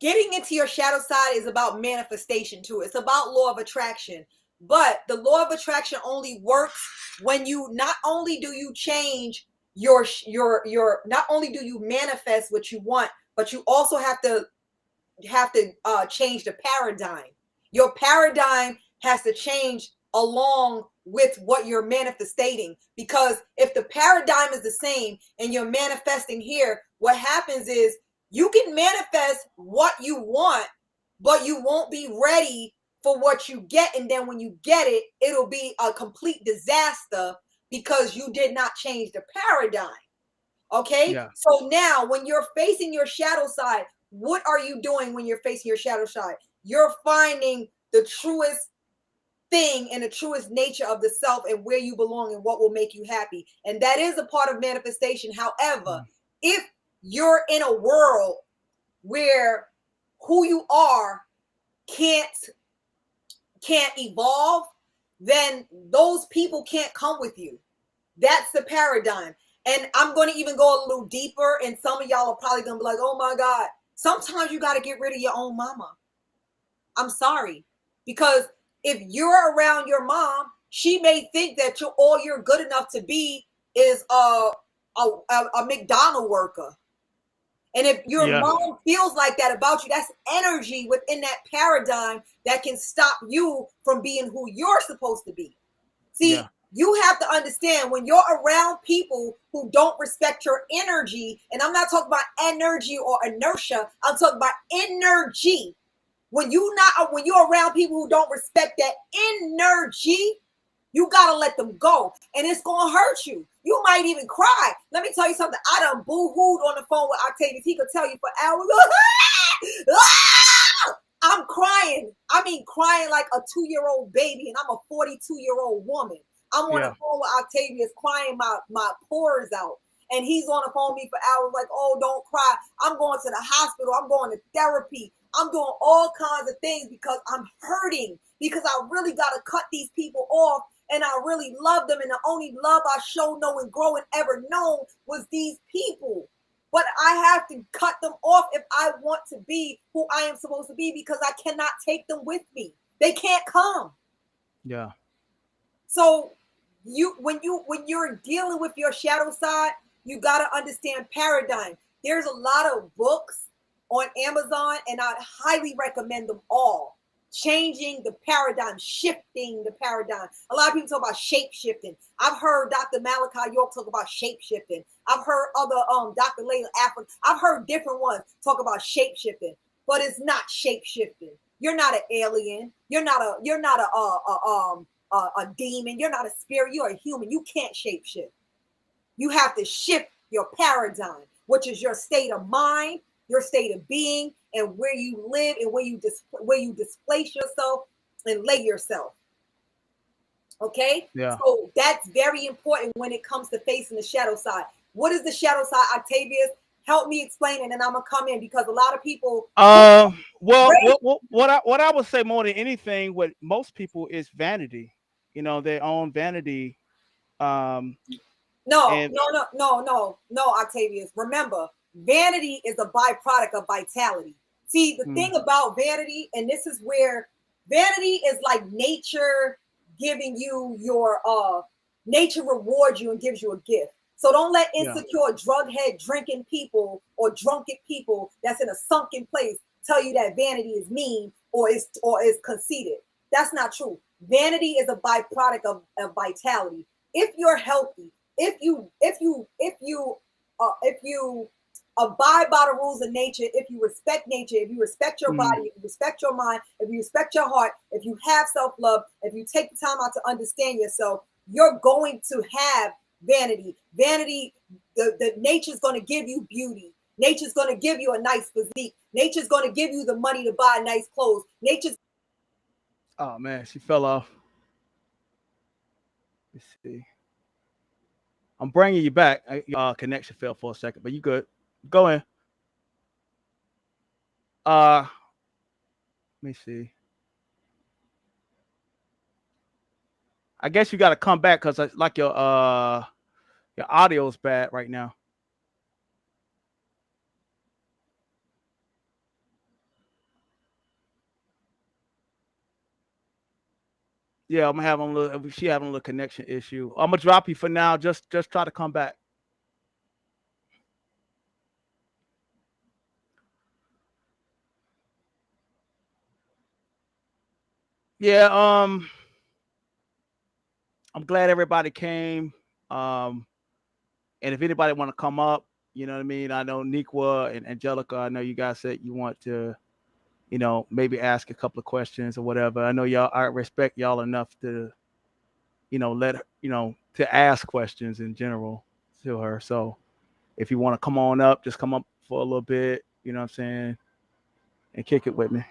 getting into your shadow side is about manifestation too. It's about law of attraction. But the law of attraction only works when you not only do you change your not only do you manifest what you want, but you also have to change the paradigm. Your paradigm has to change along with what you're manifesting, because if the paradigm is the same and you're manifesting here, what happens is you can manifest what you want, but you won't be ready for what you get, and then when you get it, it'll be a complete disaster because you did not change the paradigm. Okay. yeah, So now when you're facing your shadow side, what are you doing when you're facing your shadow side? You're finding the truest thing and the truest nature of the self and where you belong and what will make you happy. And that is a part of manifestation. However, mm, if you're in a world where who you are can't can't evolve, then those people can't come with you. That's the paradigm. And I'm going to even go a little deeper. And some of y'all are probably going to be like, oh my God, sometimes you got to get rid of your own mama. I'm sorry. Because if you're around your mom, she may think that all you're good enough to be is a McDonald worker. And if your yeah, mom feels like that about you, that's energy within that paradigm that can stop you from being who you're supposed to be. yeah, See, you have to understand when you're around people who don't respect your energy, and I'm not talking about energy or inertia, I'm talking about energy. When you're around people who don't respect that energy, you gotta let them go, and it's gonna hurt you. You might even cry. Let me tell you something. I done boo-hooed on the phone with Octavius. He could tell you for hours. I'm crying. I mean, crying like a 2-year-old baby, and I'm a 42-year-old woman. I'm on the yeah, phone with Octavius crying my pores out. And he's on the phone with me for hours, like, oh, don't cry. I'm going to the hospital. I'm going to therapy. I'm doing all kinds of things because I'm hurting, because I really got to cut these people off. And I really love them. And the only love I show, know, and grow and ever known was these people. But I have to cut them off if I want to be who I am supposed to be, because I cannot take them with me. They can't come. yeah, So when you're dealing with your shadow side, you got to understand paradigm. There's a lot of books on Amazon, and I highly recommend them all. changing the paradigm, shifting the paradigm. A lot of people talk about shape shifting. I've heard Dr. Malachi York talk about shape shifting. I've heard other Dr. Layla African. I've heard different ones talk about shape shifting, but it's not shape shifting. You're not an alien. You're not a demon. You're not a spirit. You're a human. You can't shape shift. You have to shift your paradigm, which is your state of mind, your state of being, and where you live and where you displace yourself and lay yourself. Okay, Yeah. so that's very important when it comes to facing the shadow side. What is the shadow side, Octavius? Help me explain it, and I'm gonna come in because a lot of people. Well, Great. what I would say more than anything, what most people is vanity. You know, their own vanity. Um, No, and no, no, no, no, no, Octavius. Remember, vanity is a byproduct of vitality. See, the mm, thing about vanity, and this is where vanity is like nature giving you your nature rewards you and gives you a gift. So don't let yeah, insecure drug head drinking people or drunken people that's in a sunken place tell you that vanity is mean or is conceited. That's not true. Vanity is a byproduct of vitality. If you're healthy, if you abide by the rules of nature, if you respect nature, if you respect your mm, body, if you respect your mind, if you respect your heart, if you have self-love, if you take the time out to understand yourself, you're going to have vanity. The nature's going to give you beauty. Nature's going to give you a nice physique. Nature's going to give you the money to buy nice clothes. Nature's. oh man, she fell off. Let's see. I'm bringing you back. Your connection fell for a second, but you good. Go in. Let me see. I guess you got to come back because like your audio's bad right now. Yeah, I'm having a little. She having a little connection issue. I'm gonna drop you for now. Just try to come back. Yeah. I'm glad everybody came. Um, and if anybody want to come up, you know what I mean. I know Nikwa and Angelica. I know you guys said you want to, maybe ask a couple of questions or whatever. I know y'all. I respect y'all enough to, let to ask questions in general to her. So if you want to come on up, just come up for a little bit. You know what I'm saying, and kick it with me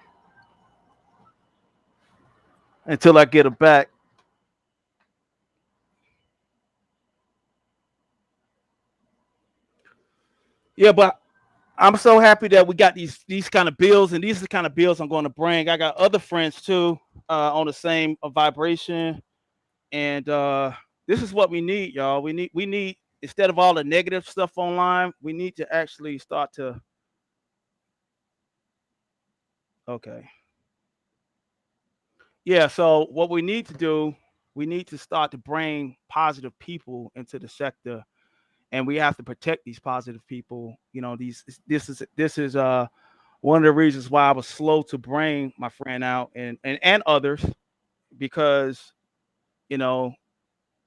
until I get her back. Yeah, but I'm so happy that we got these kind of bills, and these are the kind of bills I'm going to bring. I got other friends too on the same vibration, and this is what we need, y'all. We need instead of all the negative stuff online, we need to actually start to. Okay, yeah. So what we need to do, we need to start to bring positive people into the sector, and we have to protect these positive people. This is one of the reasons why I was slow to bring my friend out and others because you know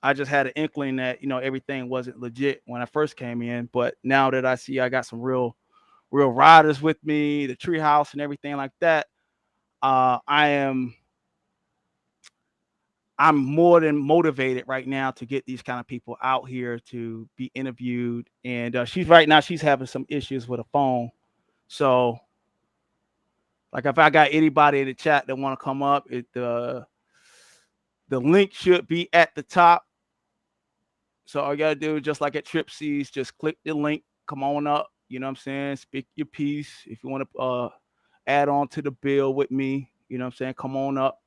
I just had an inkling that everything wasn't legit when I first came in, but now that I see I got some real riders with me, the treehouse and everything like that, I am I'm more than motivated right now to get these kind of people out here to be interviewed. And she's right now she's having some issues with a phone, so like if I got anybody in the chat that want to come up, the link should be at the top. So all you gotta do, just like at Trip C's, just click the link, come on up. You know what I'm saying? Speak your piece. If you want to add on to the bill with me, you know what I'm saying? Come on up.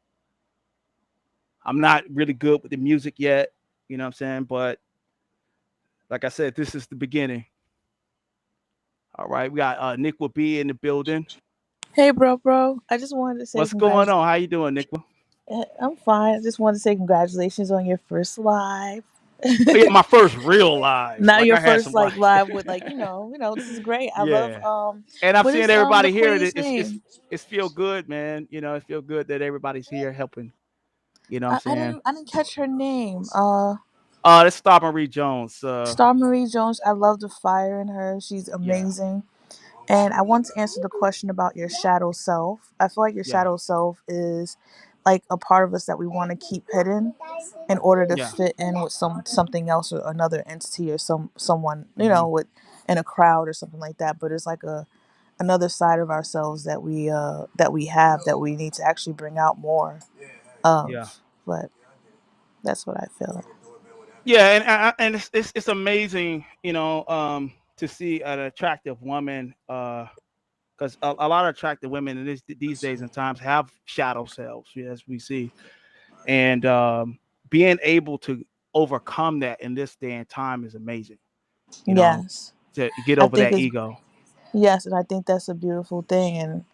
I'm not really good with the music yet, you know what I'm saying? But like I said, this is the beginning. All right, we got Nick will be in the building. Hey, bro. I just wanted to say What's going congrats. on? How you doing, Nick? I'm fine. I just wanted to say congratulations on your first live. Oh, yeah, my first real live. Now Like your I had first some like like live with like this is great. I love yeah. And I'm what seeing is the everybody here. queen's It's name? it's feel good, man. It feel good that everybody's here helping. You know what I'm saying? I didn't catch her name. Let's stop and read Jones. Starmarie Jones. I love the fire in her. She's Yeah, amazing. And I want to answer the question about your shadow self. I feel like your yeah, shadow self is like a part of us that we want to keep hidden in order to yeah. fit in with something else or another entity or someone, Hmm. with in a crowd or something like that. But it's like a another side of ourselves that we have that we need to actually bring out more Yeah, of. But that's what I feel. yeah, and it's amazing, to see an attractive woman. Because a lot of attractive women in these days and times have shadow selves, as we see, and being able to overcome that in this day and time is amazing. You know, Yes. to get I over think that it's ego. yes, and I think that's a beautiful thing.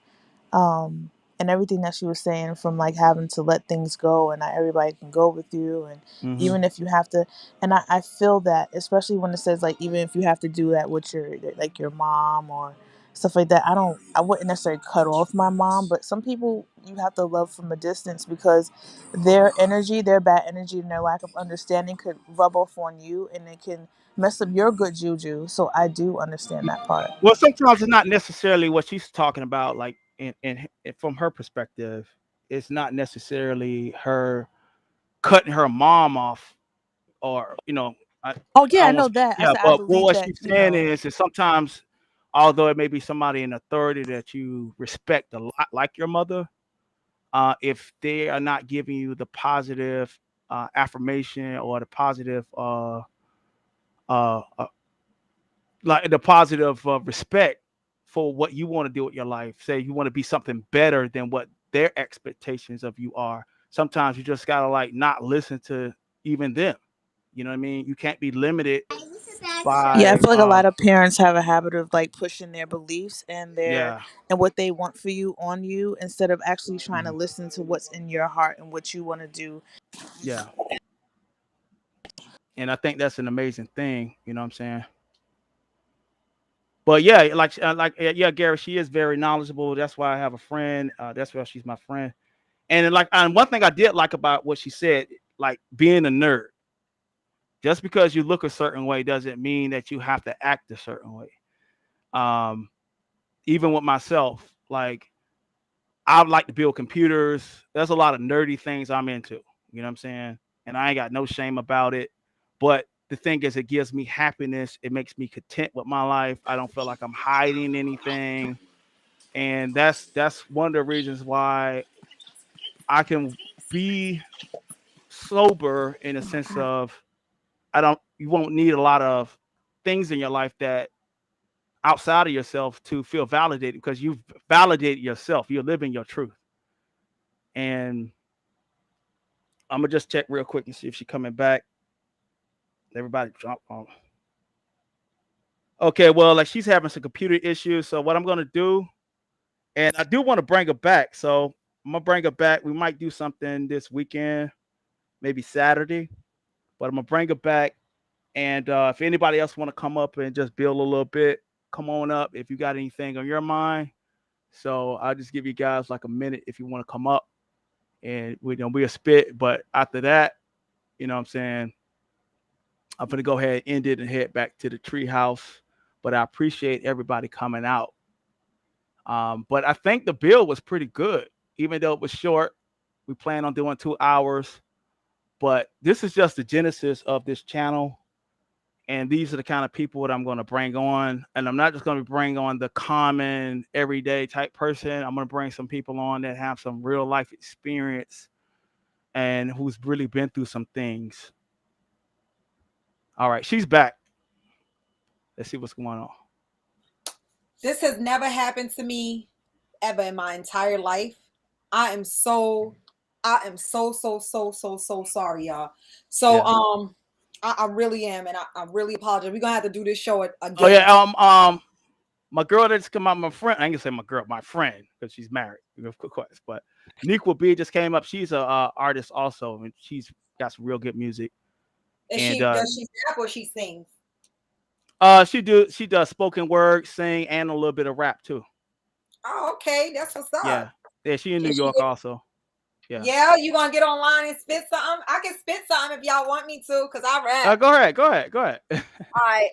Um and everything that she was saying from like having to let things go and not everybody can go with you, and Hmm. even if you have to, and I feel that especially when it says like even if you have to do that with your like your mom or stuff like that. I wouldn't necessarily cut off my mom, but some people you have to love from a distance because their bad energy and their lack of understanding could rub off on you and it can mess up your good juju. So I do understand that part. Well, sometimes it's not necessarily what she's talking about. Like, from her perspective, it's not necessarily her cutting her mom off, or Oh I yeah, I know almost that. I yeah. said I But believe what that, she's saying is sometimes, although it may be somebody in authority that you respect a lot, like your mother, if they are not giving you the positive affirmation or the positive uh, uh, like the positive respect for what you want to do with your life. Say you want to be something better than what their expectations of you are. Sometimes you just gotta like not listen to even them. You know what I mean? You can't be limited yeah, I by feel like a lot of parents have a habit of like pushing their beliefs and their yeah, and what they want for you on you instead of actually trying to mhm, listen to what's in your heart and what you want to do. yeah. And I think that's an amazing thing. You know what I'm saying? But yeah, yeah, Gary, she is very knowledgeable. That's why I have a friend. That's why she's my friend. And one thing I did like about what she said, like being a nerd. Just because you look a certain way doesn't mean that you have to act a certain way. Um, Even with myself, like I like to build computers. There's a lot of nerdy things I'm into. You know what I'm saying? And I ain't got no shame about it. But the thing is, it gives me happiness. It makes me content with my life. I don't feel like I'm hiding anything. And that's one of the reasons why I can be sober in a sense of I don't you won't need a lot of things in your life that outside of yourself to feel validated because you've validated yourself. You're living your truth. And I'm gonna just check real quick and see if she's coming back. Everybody drop on. Okay, well, like she's having some computer issues. So what I'm gonna do, and I do want to bring her back. So I'm gonna bring her back. We might do something this weekend, maybe Saturday. But I'm gonna bring her back. And if anybody else want to come up and just build a little bit, come on up. If you got anything on your mind, so I'll just give you guys like a minute if you want to come up, and we'll spit. But after that, what I'm saying, I'm gonna go ahead and end it and head back to the tree house. But I appreciate everybody coming out. But I think the bill was pretty good, even though it was short. We plan on doing 2 hours, but this is just the genesis of this channel. And these are the kind of people that I'm going to bring on. And I'm not just going to bring on the common everyday type person. I'm going to bring some people on that have some real life experience and who's really been through some things. All right, she's back. Let's see what's going on. This has never happened to me ever in my entire life. I am so, I am so sorry, y'all. So Yeah. I really am, and I really apologize. We're gonna have to do this show Oh again. yeah. My girl that's come out, my friend. I ain't gonna say my girl, my friend, because she's married, of course. But Nequa B just came up. She's a artist also, and she's got some real good music. And does she rap or she sings? she does spoken word, sing, and a little bit of rap too. Oh, okay, that's what's up. Yeah. Yeah, she in New Can she York also. Yeah. Yeah, you gonna get online and spit something? I can spit something if y'all want me to, cause I rap. Go ahead. Go ahead. Go ahead. All right.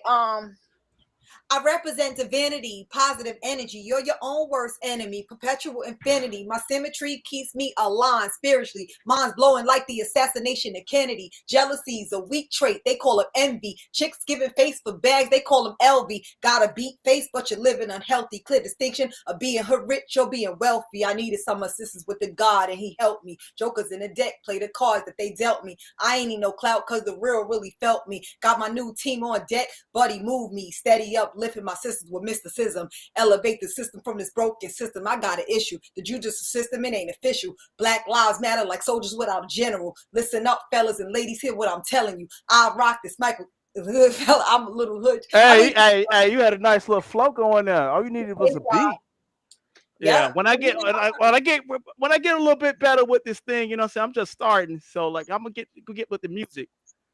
I represent divinity, positive energy. You're your own worst enemy, perpetual infinity. My symmetry keeps me aligned spiritually. Mine's blowing like the assassination of Kennedy. Jealousy's a weak trait. They call it envy. Chicks giving face for bags. They call them LV. Got a beat face, but you're living unhealthy. Clear distinction of being her rich or being wealthy. I needed some assistance with the God, and he helped me. Jokers in the deck play the cards that they dealt me. I ain't need no clout because the real really felt me. Got my new team on deck. Buddy, move me. Steady up. Lifting my sisters with mysticism, elevate the system from this broken system. I got an issue. The judicial system, it ain't official. Black lives matter like soldiers without a general. Listen up, fellas and ladies, hear what I'm telling you. I rock this Michael. Hood fella, I'm a little hood. Hey, you had a nice little flow going there. All you needed was a beat. Yeah, Yep. when I get a little bit better with this thing, you know, I'm just starting. So like I'm gonna get with the music.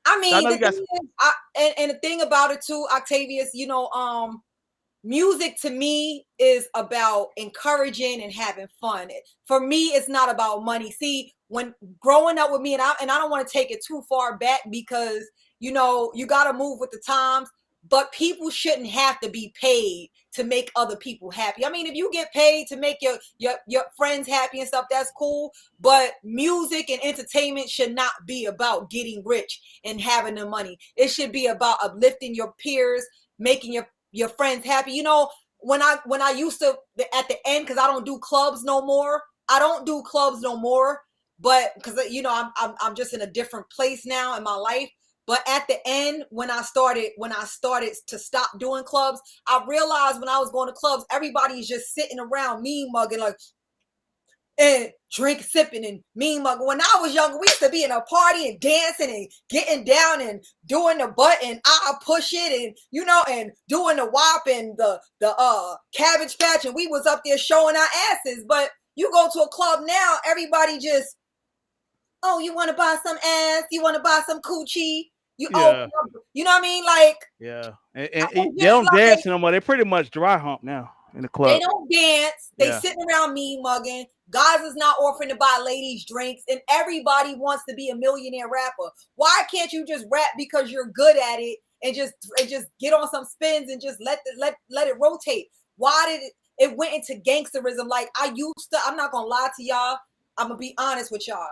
I So I mean, know the you guys. thing is, and the thing about it too, Octavius, music to me is about encouraging and having fun. For me, it's not about money. See, when growing up with me, and I don't want to take it too far back because you got to move with the times, but people shouldn't have to be paid to make other people happy. I mean, if you get paid to make your friends happy and stuff, that's cool. But music and entertainment should not be about getting rich and having the money. It should be about uplifting your peers, making your friends happy. When I used to at the end, because I don't do clubs no more. I don't do clubs no more, but because I'm just in a different place now in my life. But at the end, when I started to stop doing clubs, I realized when I was going to clubs, everybody's just sitting around mean mugging like and drink sipping and mean mugging. When I was younger, we used to be in a party and dancing and getting down and doing the butt and I push it and doing the wop and the cabbage patch, and we was up there showing our asses. But you go to a club now, everybody just, oh, you want to buy some ass, you want to buy some coochie, Yeah, you know what I mean? Like, yeah. I And they just don't like dance no more. They pretty much dry hump now in the they club. don't dance. They Yeah, sitting around mean mugging. Guys is not offering to buy ladies drinks, and everybody wants to be a millionaire rapper. Why can't you just rap because you're good at it and just get on some spins and just let it rotate? Why did it went into gangsterism? Like I'm not gonna lie to y'all. I'm gonna be honest with y'all.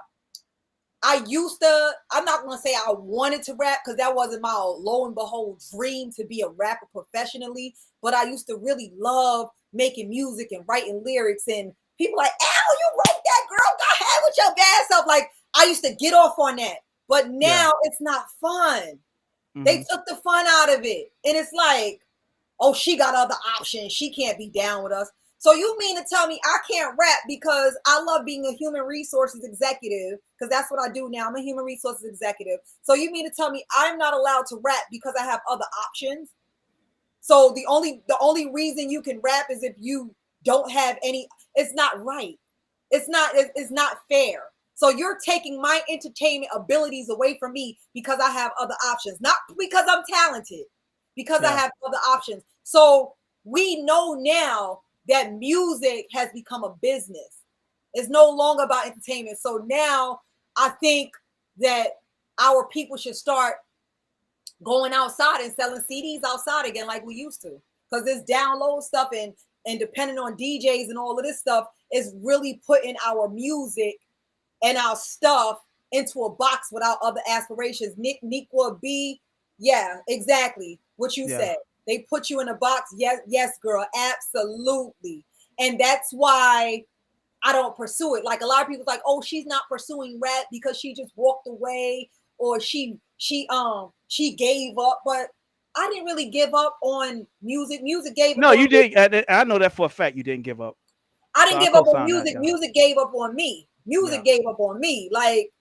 I'm not gonna say I wanted to rap because that wasn't my lo and behold dream to be a rapper professionally, but I used to really love making music and writing lyrics, and people like, Al, you wrote that, girl, go ahead with your bad self. Like, I used to get off on that, but yeah. now it's not fun. They Hmm. took the fun out of it, and it's like, oh, she got other options. She can't be down with us. So you mean to tell me I can't rap because I love being a human resources executive? Because that's what I do now. I'm a human resources executive. So you mean to tell me I'm not allowed to rap because I have other options? So the only reason you can rap is if you don't have any. It's not right. It's not fair. So you're taking my entertainment abilities away from me because I have other options, not because I'm talented, because I Yeah, have other options. So we know now that music has become a business. It's no longer about entertainment. So now I think that our people should start going outside and selling CDs outside again like we used to. Because this download stuff and depending on DJs and all of this stuff is really putting our music and our stuff into a box without other aspirations. Nick will be, yeah, exactly what you yeah, said. They put you in a box. Yes, girl, absolutely. And that's why I don't pursue it. Like a lot of people like, oh, she's not pursuing rap because she just walked away or she gave up. But I didn't really give up on music. Music gave up no, on you me. did. I know that for a fact. You didn't give up. I So didn't I give up on co-sign that. music. Yeah, Music gave up on me. yeah, Music gave up on me. Like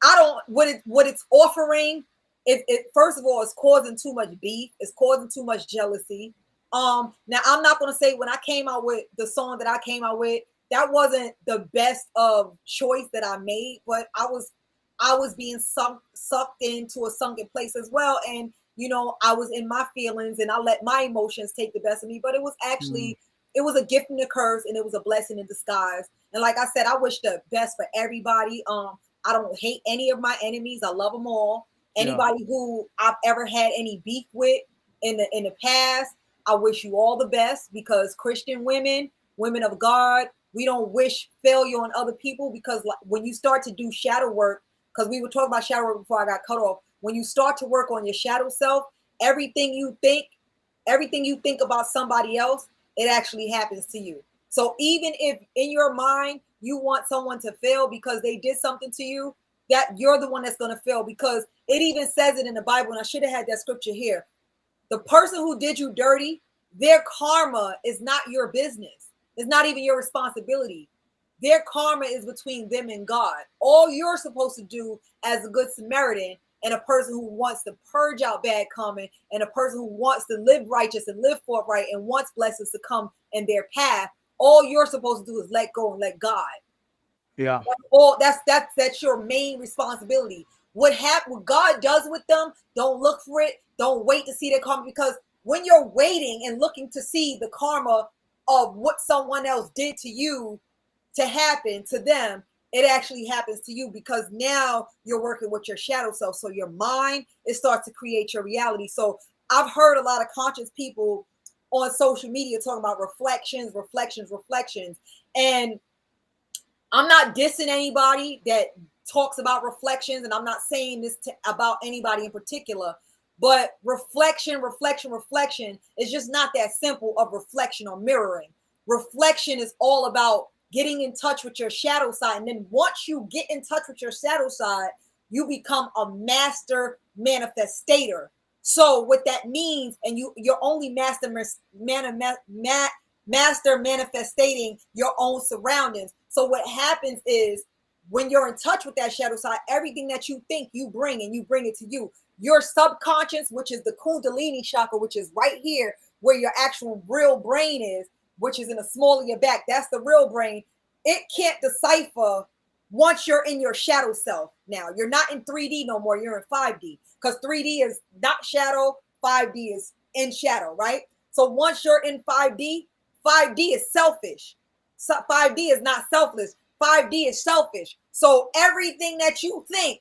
I don't what it's offering. It first of all, it's causing too much beef. It's causing too much jealousy. Now I'm not gonna say when I came out with the song that I came out with, that wasn't the best of choice that I made, but I was being sucked into a sunken place as well. And, you know, I was in my feelings and I let my emotions take the best of me. But it was Mm. actually, it was a gift and a curse, and it was a blessing in disguise. And like I said, I wish the best for everybody. I don't hate any of my enemies. I love them all. Yeah. Anybody who I've ever had any beef with in the past, I wish you all the best, because Christian women, women of God, we don't wish failure on other people, because like, when you start to do shadow work, because we were talking about shadow work before I got cut off. When you start to work on your shadow self, everything you think, everything you think about somebody else, it actually happens to you. So even if in your mind you want someone to fail because they did something to you, that you're the one that's going to fail, because it even says it in the Bible. And I should have had that scripture here. The person who did you dirty, their karma is not your business. It's not even your responsibility. Their karma is between them and God. All you're supposed to do as a good Samaritan and a person who wants to purge out bad karma, and a person who wants to live righteous and live forthright and wants blessings to come in their path, all you're supposed to do is let go and let God. Yeah. That's your main responsibility. What God does with them, don't look for it. Don't wait to see their karma, because when you're waiting and looking to see the karma of what someone else did to you to happen to them, it actually happens to you, because now you're working with your shadow self. So your mind, it starts to create your reality. So I've heard a lot of conscious people on social media talking about reflections, reflections, reflections. And I'm not dissing anybody that talks about reflections, and I'm not saying this about anybody in particular, but reflection, reflection, reflection is just not that simple of reflection or mirroring. Reflection is all about getting in touch with your shadow side. And then once you get in touch with your shadow side, you become a master manifestator. So what that means, and you're only master manifesting your own surroundings. So what happens is, when you're in touch with that shadow side, everything that you think, you bring, and you bring it to you. Your subconscious, which is the Kundalini chakra, which is right here where your actual real brain is, which is in the small of your back, that's the real brain. It can't decipher once you're in your shadow self. Now you're not in 3D no more, you're in 5D, because 3D is not shadow, 5D is in shadow, right? So once you're in 5D, 5D is selfish. 5D is not selfless. 5D is selfish. So everything that you think,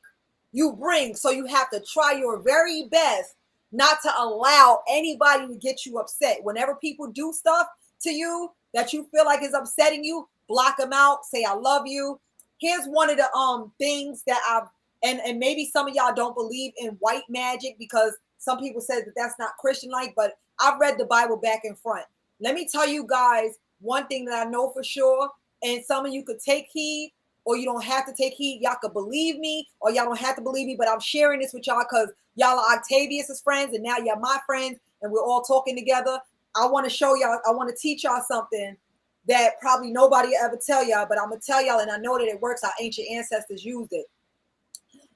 you bring. So you have to try your very best not to allow anybody to get you upset. Whenever people do stuff to you that you feel like is upsetting you, block them out. Say, I love you. Here's one of the things that I've, and maybe some of y'all don't believe in white magic, because some people said that that's not Christian like, but I've read the Bible back and front. Let me tell you guys one thing that I know for sure, and some of you could take heed, or you don't have to take heed. Y'all could believe me, or y'all don't have to believe me, but I'm sharing this with y'all because y'all are Octavius's friends, and now y'all my friends, and we're all talking together. I want to show y'all, I want to teach y'all something that probably nobody will ever tell y'all, but I'm going to tell y'all, and I know that it works. Our ancient ancestors used it.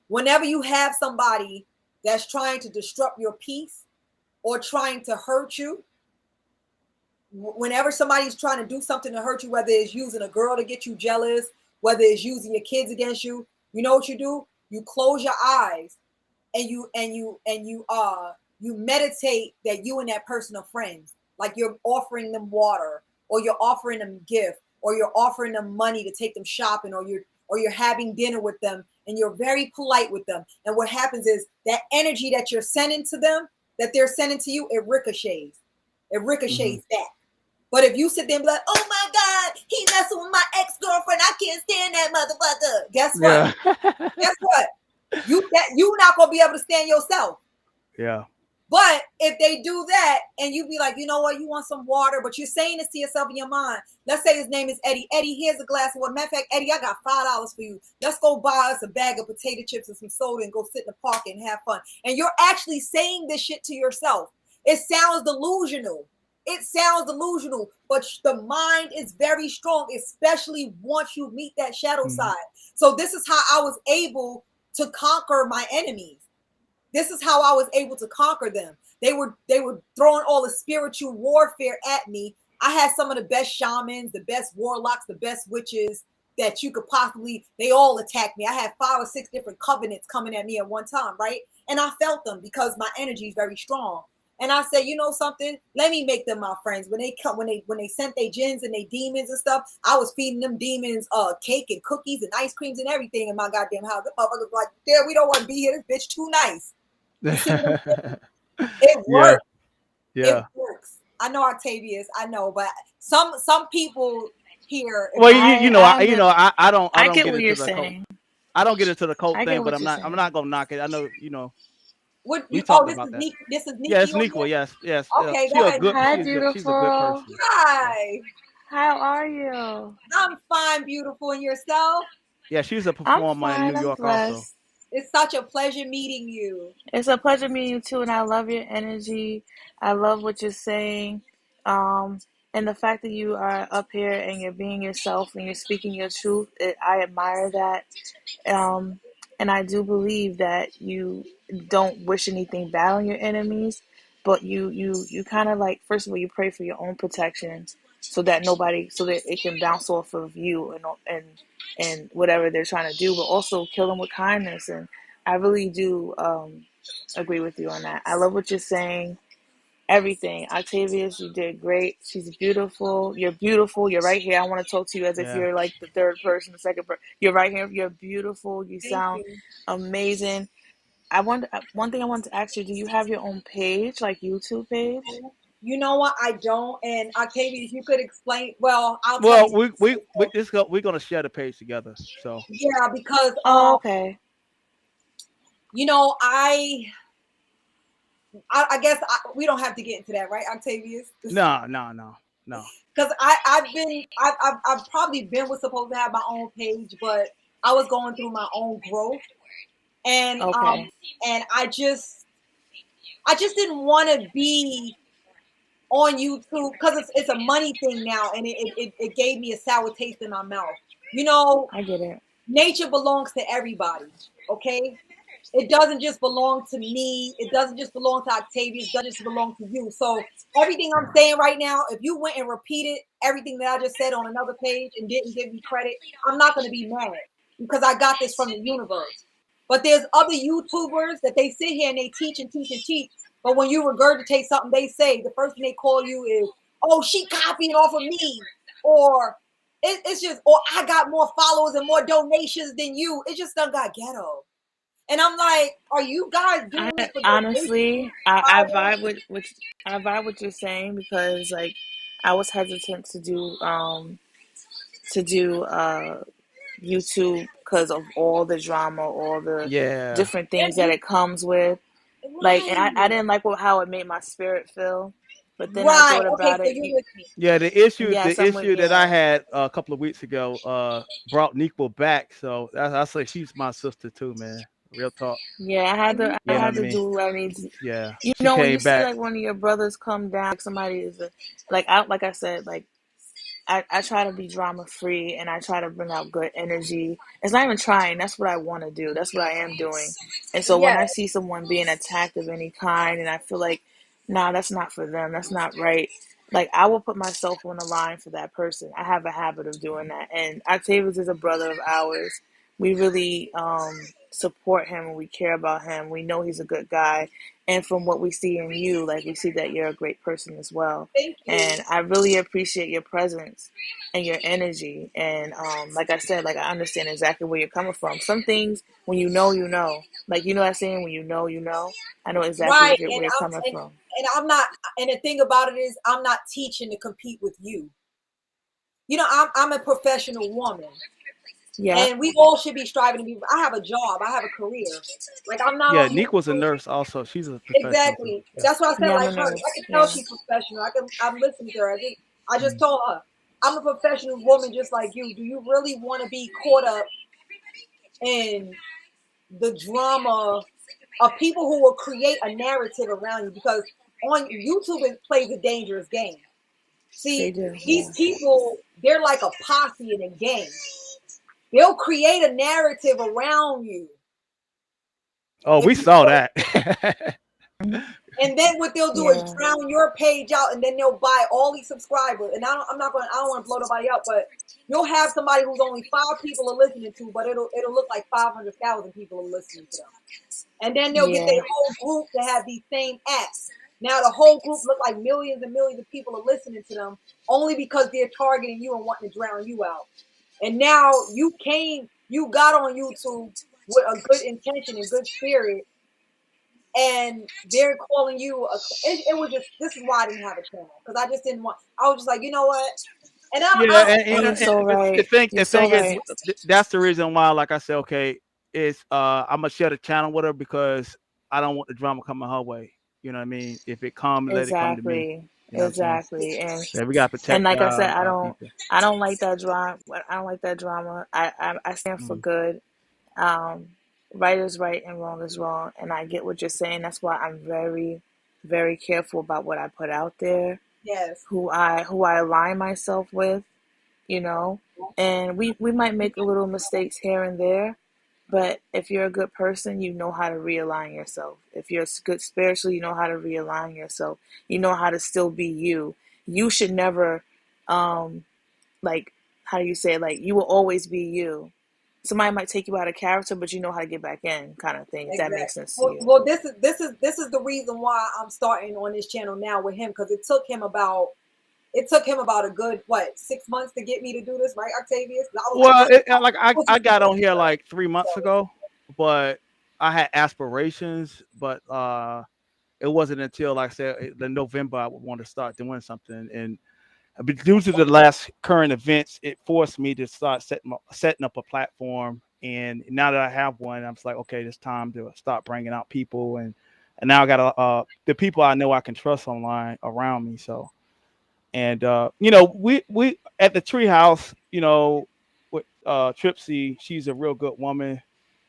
Whenever you have somebody that's trying to disrupt your peace or trying to hurt you, whenever somebody's trying to do something to hurt you, whether it's using a girl to get you jealous, whether it's using your kids against you, you know what you do? You close your eyes and you meditate that you and that person are friends. Like you're offering them water, or you're offering them gift, or you're offering them money to take them shopping, or you're having dinner with them, and you're very polite with them. And what happens is that energy that you're sending to them, that they're sending to you, it ricochets. It Mm-hmm. ricochets back. But if you sit there and be like, oh my God, he messing with my ex-girlfriend, I can't stand that motherfucker. Guess what? Yeah. Guess what? You not gonna be able to stand yourself. Yeah. But if they do that and you be like, you know what, you want some water, but you're saying this to yourself in your mind. Let's say his name is Eddie. Eddie, here's a glass of water. Matter of fact, Eddie, I got $5 for you. Let's go buy us a bag of potato chips and some soda and go sit in the park and have fun. And you're actually saying this shit to yourself. It sounds delusional. It sounds delusional, but the mind is very strong, especially once you meet that shadow Mm-hmm. side. So this is how I was able to conquer my enemies. This is how I was able to conquer them. They were throwing all the spiritual warfare at me. I had some of the best shamans, the best warlocks, the best witches that you could possibly, they all attacked me. I had 5 or 6 different covenants coming at me at one time, right? And I felt them because my energy is very strong. And I said, you know something? Let me make them my friends. When they come, when they sent their jinns and they demons and stuff, I was feeding them demons cake and cookies and ice creams and everything in my goddamn house. The motherfuckers like, yeah, we don't want to be here. This bitch too nice. You see what I'm saying? It Yeah, works. It yeah. works. I know, Octavius. I know, but some people here, if Well, you I I don't get get what into you're the cult. saying. I don't get into the cult I thing, get but what you're I'm saying. not gonna knock it. I know, what we you oh talked about that. this is Yeah, Nikki it's on Nequa. here. Yes, yes. Yeah. Okay, go ahead, Hi, Nikki. She's a good beautiful. person. Yeah, Hi. How are you? I'm fine, beautiful, and yourself? yeah. She's a I'm performer in New fine. I'm York also. blessed. It's such a pleasure meeting you. It's a pleasure meeting you too, and I love your energy. I love what you're saying. Um, and the fact that you are up here and you're being yourself and you're speaking your truth, I admire that. Um, and I do believe that you don't wish anything bad on your enemies, but you kind of like, first of all, you pray for your own protection so that so that it can bounce off of you and whatever they're trying to do, but also kill them with kindness. And I really do agree with you on that. I love what you're saying. Everything. Octavius, you did great. She's beautiful. You're beautiful. You're right here. I want to talk to you as if Yeah. you're like the third person, the second person. You're right here. You're beautiful. You Thank sound you. amazing. I want one thing I wanted to ask you. Do you have your own page, like YouTube page? You know what? I don't. And Octavius, you could explain. Well, I'll tell Well, you. we're gonna share the page together. So Yeah, because Oh, okay. you know, I guess we don't have to get into that, right, Octavius? no, no, no, no. Because I've probably been was supposed to have my own page, but I was going through my own growth, and Okay. I just didn't want to be on YouTube because it's a money thing now, and it gave me a sour taste in my mouth. You know, I get it. nature belongs to everybody. Okay, it doesn't just belong to me. It doesn't just belong to Octavius. It doesn't just belong to you. So everything I'm saying right now, if you went and repeated everything that I just said on another page and didn't give me credit, I'm not going to be mad because I got this from the universe. But there's other YouTubers that they sit here and they teach and teach and teach. But when you regurgitate something they say, the first thing they call you is, "Oh, she copying off of me," or it's just, or "I got more followers and more donations than you." It just done got ghetto. And I'm like, are you guys I doing this for donations? honestly, I vibe with I vibe what you're saying because like I was hesitant to do YouTube because of all the drama, all the Yeah, different things that it comes with. Like, and I Right. didn't like how it made my spirit feel. But then I Right. thought Okay, about so it. you're with me. yeah. Yes, The I'm with, issue that I yeah. had a couple of weeks ago, brought Nequa back. So I say she's my sister too, man. Real talk. Yeah, I You know Okay. what had I to mean? do what I need to. Yeah, You she know, when you came see back. like one of your brothers come down, like somebody is like I said, like I try to be drama free and I try to bring out good energy. It's not even trying, that's what I want to do. That's what I am doing. And so when Yeah. I see someone being attacked of any kind and I feel like, nah, that's not for them, that's not right. Like I will put myself on the line for that person. I have a habit of doing that. And Octavius is a brother of ours. We really support him and we care about him. We know he's a good guy. And from what we see in you, like we see that you're a great person as well. Thank you. And I really appreciate your presence and your energy. And like I said, like I understand exactly where you're coming from. Some things, when you know, you know. Like you know what I'm saying? When you know, you know. I know exactly Right. where you're coming from. And I'm not, and the thing about it is I'm not teaching to compete with you. You know, I'm a professional woman. Yeah, And we all should be striving to be. I have a job, I have a career. Like I'm not Yeah, on here. Neek was a nurse also. She's a professional too. Exactly. Yeah. That's what I said. yeah, I'm Like a her, nurse. I can tell Yeah, she's professional. I'm listening to her. I just Mm. told her, I'm a professional woman just like you. Do you really want to be caught up in the drama of people who will create a narrative around you? Because on YouTube it plays a dangerous game. they See, do. these Yeah, people, they're like a posse in a gang. They'll create a narrative around you. Oh, If we you saw don't, that. And then what they'll do is Yeah. drown your page out, and then they'll buy all these subscribers. And I don't want to blow nobody up, but you'll have somebody who's only 5 people are listening to, but it'll look like 500,000 people are listening to them. And then they'll get their Yeah. whole group to have these same acts. Now the whole group look like millions and millions of people are listening to them only because they're targeting you and wanting to drown you out. And now you got on YouTube with a good intention and good spirit, and they're calling you it was just, this is why I didn't have a channel, because I just didn't want, I was just like, you know what? And Yeah, And you're so the right. thing You're so is, right. that's the reason why, like I said, okay, is I'm gonna share the channel with her because I don't want the drama coming her way. You know what I mean? If it come, let it come to me. Exactly. You know what I'm saying? Exactly. Yeah, we gotta And protect like I said, our people. I don't like that drama. I don't like that drama. I stand for Mm. good. Um, right is right and wrong is wrong. And I get what you're saying. That's why I'm very, very careful about what I put out there, yes, who I align myself with, you know. And we might make a little mistakes here and there, but if you're a good person, you know how to realign yourself. If you're good spiritually, you know how to realign yourself. You know how to still be you. You should never, um, like, how do you say it? Like, you will always be you. Somebody might take you out of character, but you know how to get back in, kind of thing, if that exactly. makes sense to Well, you. well, this is the reason why I'm starting on this channel now with him, because it took him about a good, what, 6 months to get me to do this, right, Octavius? 'Cause I was like, Well, honey, like I was I just got on doing here stuff. like 3 months So, ago, but I had aspirations, but it wasn't until, like I said, the November I would want to start doing something. And but due to the last current events, it forced me to start setting up a platform. And now that I have one, I'm just like, okay, it's time to start bringing out people. And now I got the people I know I can trust online around me. So, and we at the treehouse, with Tripsy, she's a real good woman.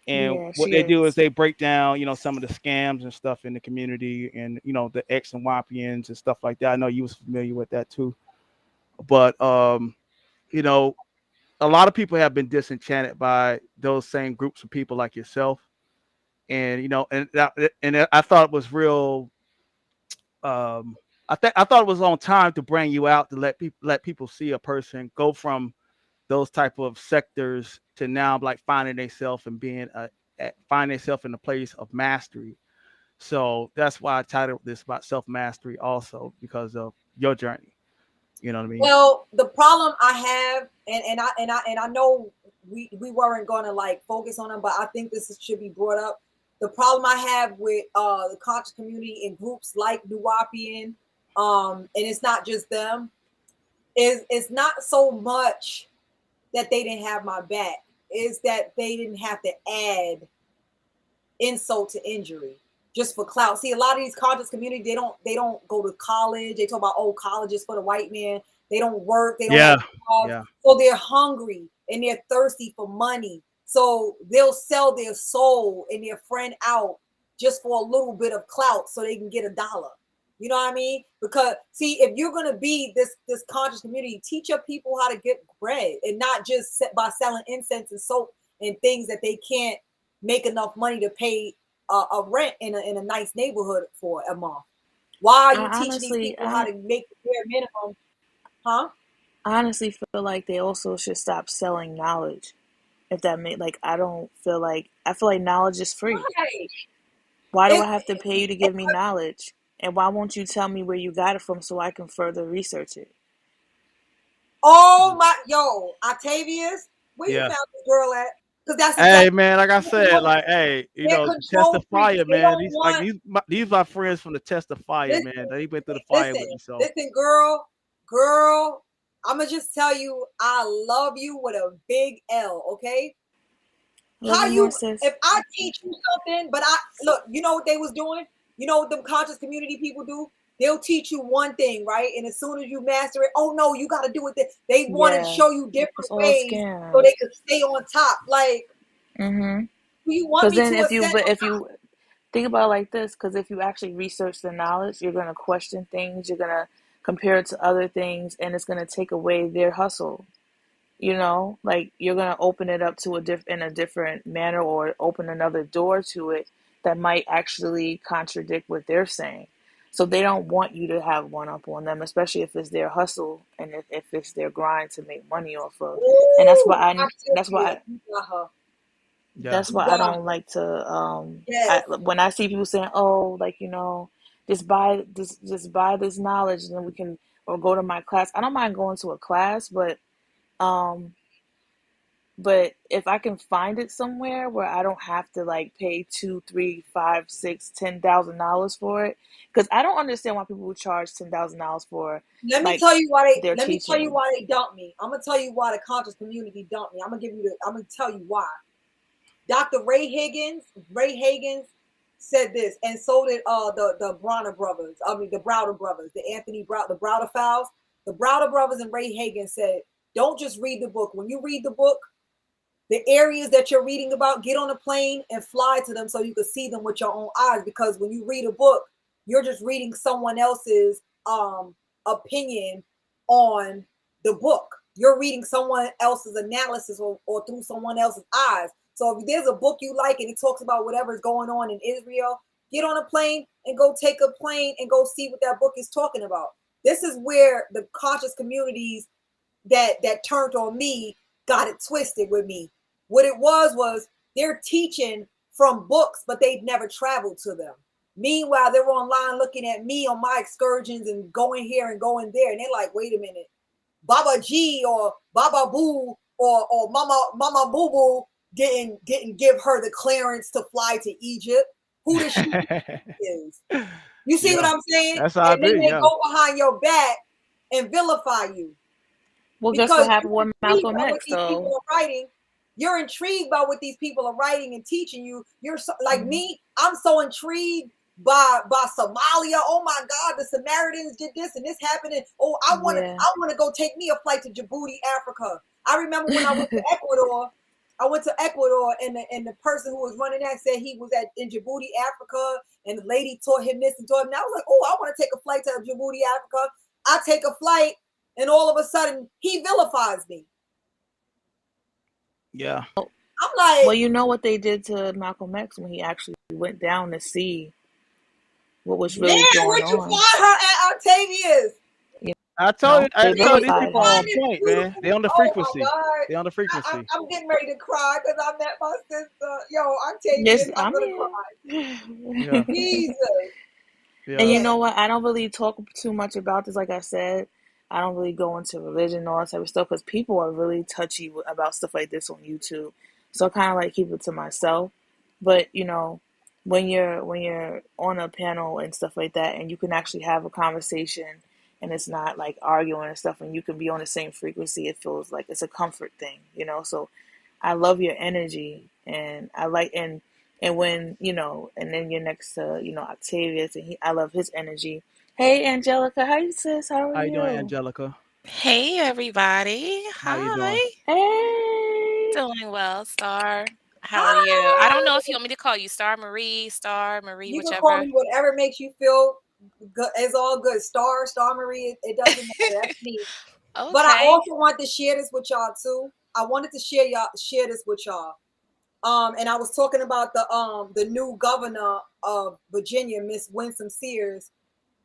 And Yeah, what she they do is is. they break down, some of the scams and stuff in the community, and the X and YPNs and stuff like that. I know you was familiar with that too. But you know, a lot of people have been disenchanted by those same groups of people like yourself. And I thought it was real. I thought it was on time to bring you out to let people see a person go from those type of sectors to now like finding themselves and finding themselves in a place of mastery. So that's why I titled this about self mastery, also because of your journey. You know what I mean? well, the problem I have, and I know we weren't going to like focus on them, but I think should be brought up. The problem I have with the conscious community in groups like Nuwapian, and it's not just them, is it's not so much that they didn't have my back, is that they didn't have to add insult to injury just for clout. See, a lot of these conscious community, they don't go to college. They talk about, oh, college is for the white man. They don't work. They don't have Yeah, jobs. yeah, So they're hungry and they're thirsty for money. So they'll sell their soul and their friend out just for a little bit of clout so they can get $1. You know what I mean? Because see, if you're gonna be this conscious community, teach your people how to get bread and not just by selling incense and soap and things that they can't make enough money to pay a rent in a nice neighborhood for a month. Why are you I teaching these honestly, people how to make the bare minimum? Huh? I honestly feel like they also should stop selling knowledge. If that made like, I feel like knowledge is free. Right. Why do I It, have to pay you to give me knowledge? And why won't you tell me where you got it from so I can further research it? oh my, yo, Octavius, where you yeah. found this girl at? Because that's Hey exactly man, like I what they said, want. like hey, They're the test control of freaks. fire, They man. don't These like want. these my friends from the test of fire, man. Listen, They went through the fire listen, with me, so listen, girl. I'm gonna just tell you, I love you with a big L. Okay, Love how you more, you, sis. if I teach you something, but I look, you know what they was doing? You know what them conscious community people do? They'll teach you one thing, right? And as soon as you master it, oh no, you got to do it. They want to Yeah, show you it's different all ways so they scams. can stay on top. Like, Mm-hmm. do you want Because me then to ascend? if you think about it like this, because if you actually research the knowledge, you're gonna question things. You're gonna compare it to other things, and it's gonna take away their hustle. Like you're gonna open it up to in a different manner, or open another door to it that might actually contradict what they're saying. So they don't want you to have one up on them, especially if it's their hustle and if it's their grind to make money off of. And Ooh, Octavius, you got her. Yeah. that's You why I got don't her. like to Yes. when I see people saying, "Oh, like, just buy this knowledge and then we can or go to my class." I don't mind going to a class, um but if I can find it somewhere where I don't have to like pay two, three, five, six, $10,000 for it, because I don't understand why people would charge $10,000 for Let me like tell you why their let me tell you teaching. why they dumped me. I'm gonna tell you why the conscious community dumped me. I'm gonna tell you why. Dr. Ray Higgins said this, and so did the Bronner brothers. I mean the Browder brothers, the Browder Fowles. The Browder brothers and Ray Higgins said, don't just read the book. When you read the book, the areas that you're reading about, get on a plane and fly to them so you can see them with your own eyes. Because when you read a book, you're just reading someone else's opinion on the book. You're reading someone else's analysis or through someone else's eyes. So if there's a book you like and it talks about whatever's going on in Israel, get on a plane and go take a plane and go see what that book is talking about. This is where the conscious communities that turned on me got it twisted with me. What it was they're teaching from books, but they've never traveled to them. Meanwhile, they're online looking at me on my excursions and going here and going there, and they're like, "Wait a minute, Baba G or Baba Boo or Mama Boo Boo didn't give her the clearance to fly to Egypt. Who does she think she is?" You see what Yeah. I'm saying? That's how I And then be. they Yeah. go behind your back and vilify you Well, guess because what happened you're with intrigued Malcolm by what X these people though? are writing. You're intrigued by what these people are writing and teaching you. You're so, like Mhm. me. I'm so intrigued by Somalia. Oh my God, the Samaritans did this and this happened. And oh, Yeah. I want to go take me a flight to Djibouti, Africa. I remember when I went to Ecuador. I went to Ecuador, and the person who was running that said he was in Djibouti, Africa, and the lady taught him this and taught him. And I was like, oh, I want to take a flight to Djibouti, Africa. I take a flight, and all of a sudden he vilifies me. Yeah. I'm like, Well, you know what they did to Malcolm X when he actually went down to see what was really man, going where'd you on. find her at, Octavius? You I they told these Because you vilified people are him. on find this point, man. They beautiful. on the Oh my frequency. God. They on the frequency. I'm getting ready to cry because I met my sister. Yo, Yes, Octavius, I'm I'm gonna cry. Yeah. here. Jesus. And Yeah. you Yeah. know what? I don't really talk too much about this. Like I said, I don't really go into religion and all that type of stuff because people are really touchy about stuff like this on YouTube. So I kind of like keep it to myself. But when you're on a panel and stuff like that, and you can actually have a conversation, and it's not like arguing and stuff, and you can be on the same frequency, it feels like it's a comfort thing. So I love your energy, and I like and when and then you're next to Octavius, and I love his energy. Hey, Angelica, hi sis, how are How you doing, you? Angelica? Hey everybody. How you doing? Hi. Hey, Doing well, Star. How are you? I don't know if Hi. you want me to call you Star Marie, You can call whichever. me whatever makes you feel good. It's all good. Star Marie. It doesn't matter. That's me. But I Okay. also want to share this with y'all too. I wanted to share this with y'all. And I was talking about the new governor of Virginia, Miss Winsome Sears.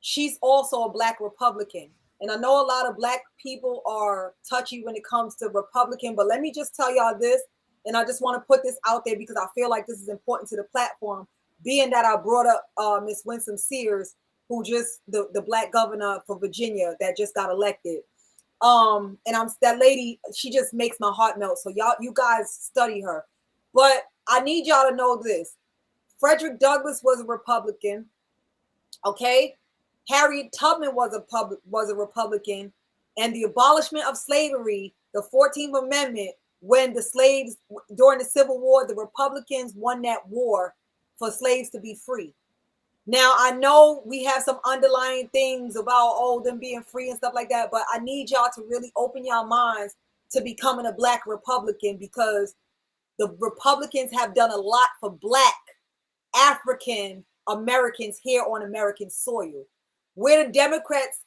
She's also a black Republican. And I know a lot of black people are touchy when it comes to Republican, but let me just tell y'all this, and I just want to put this out there because I feel like this is important to the platform, being that I brought up Miss Winsome Sears, who just the black governor for Virginia that just got elected. And I'm that lady, she just makes my heart melt. So you guys study her. But I need y'all to know this. Frederick Douglass was a Republican. Okay, Harriet Tubman was a Republican, and the abolishment of slavery, the 14th Amendment, when the slaves during the Civil War, the Republicans won that war for slaves to be free. Now I know we have some underlying things about them being free and stuff like that, but I need y'all to really open your minds to becoming a black Republican because the Republicans have done a lot for black African Americans here on American soil. Where the Democrats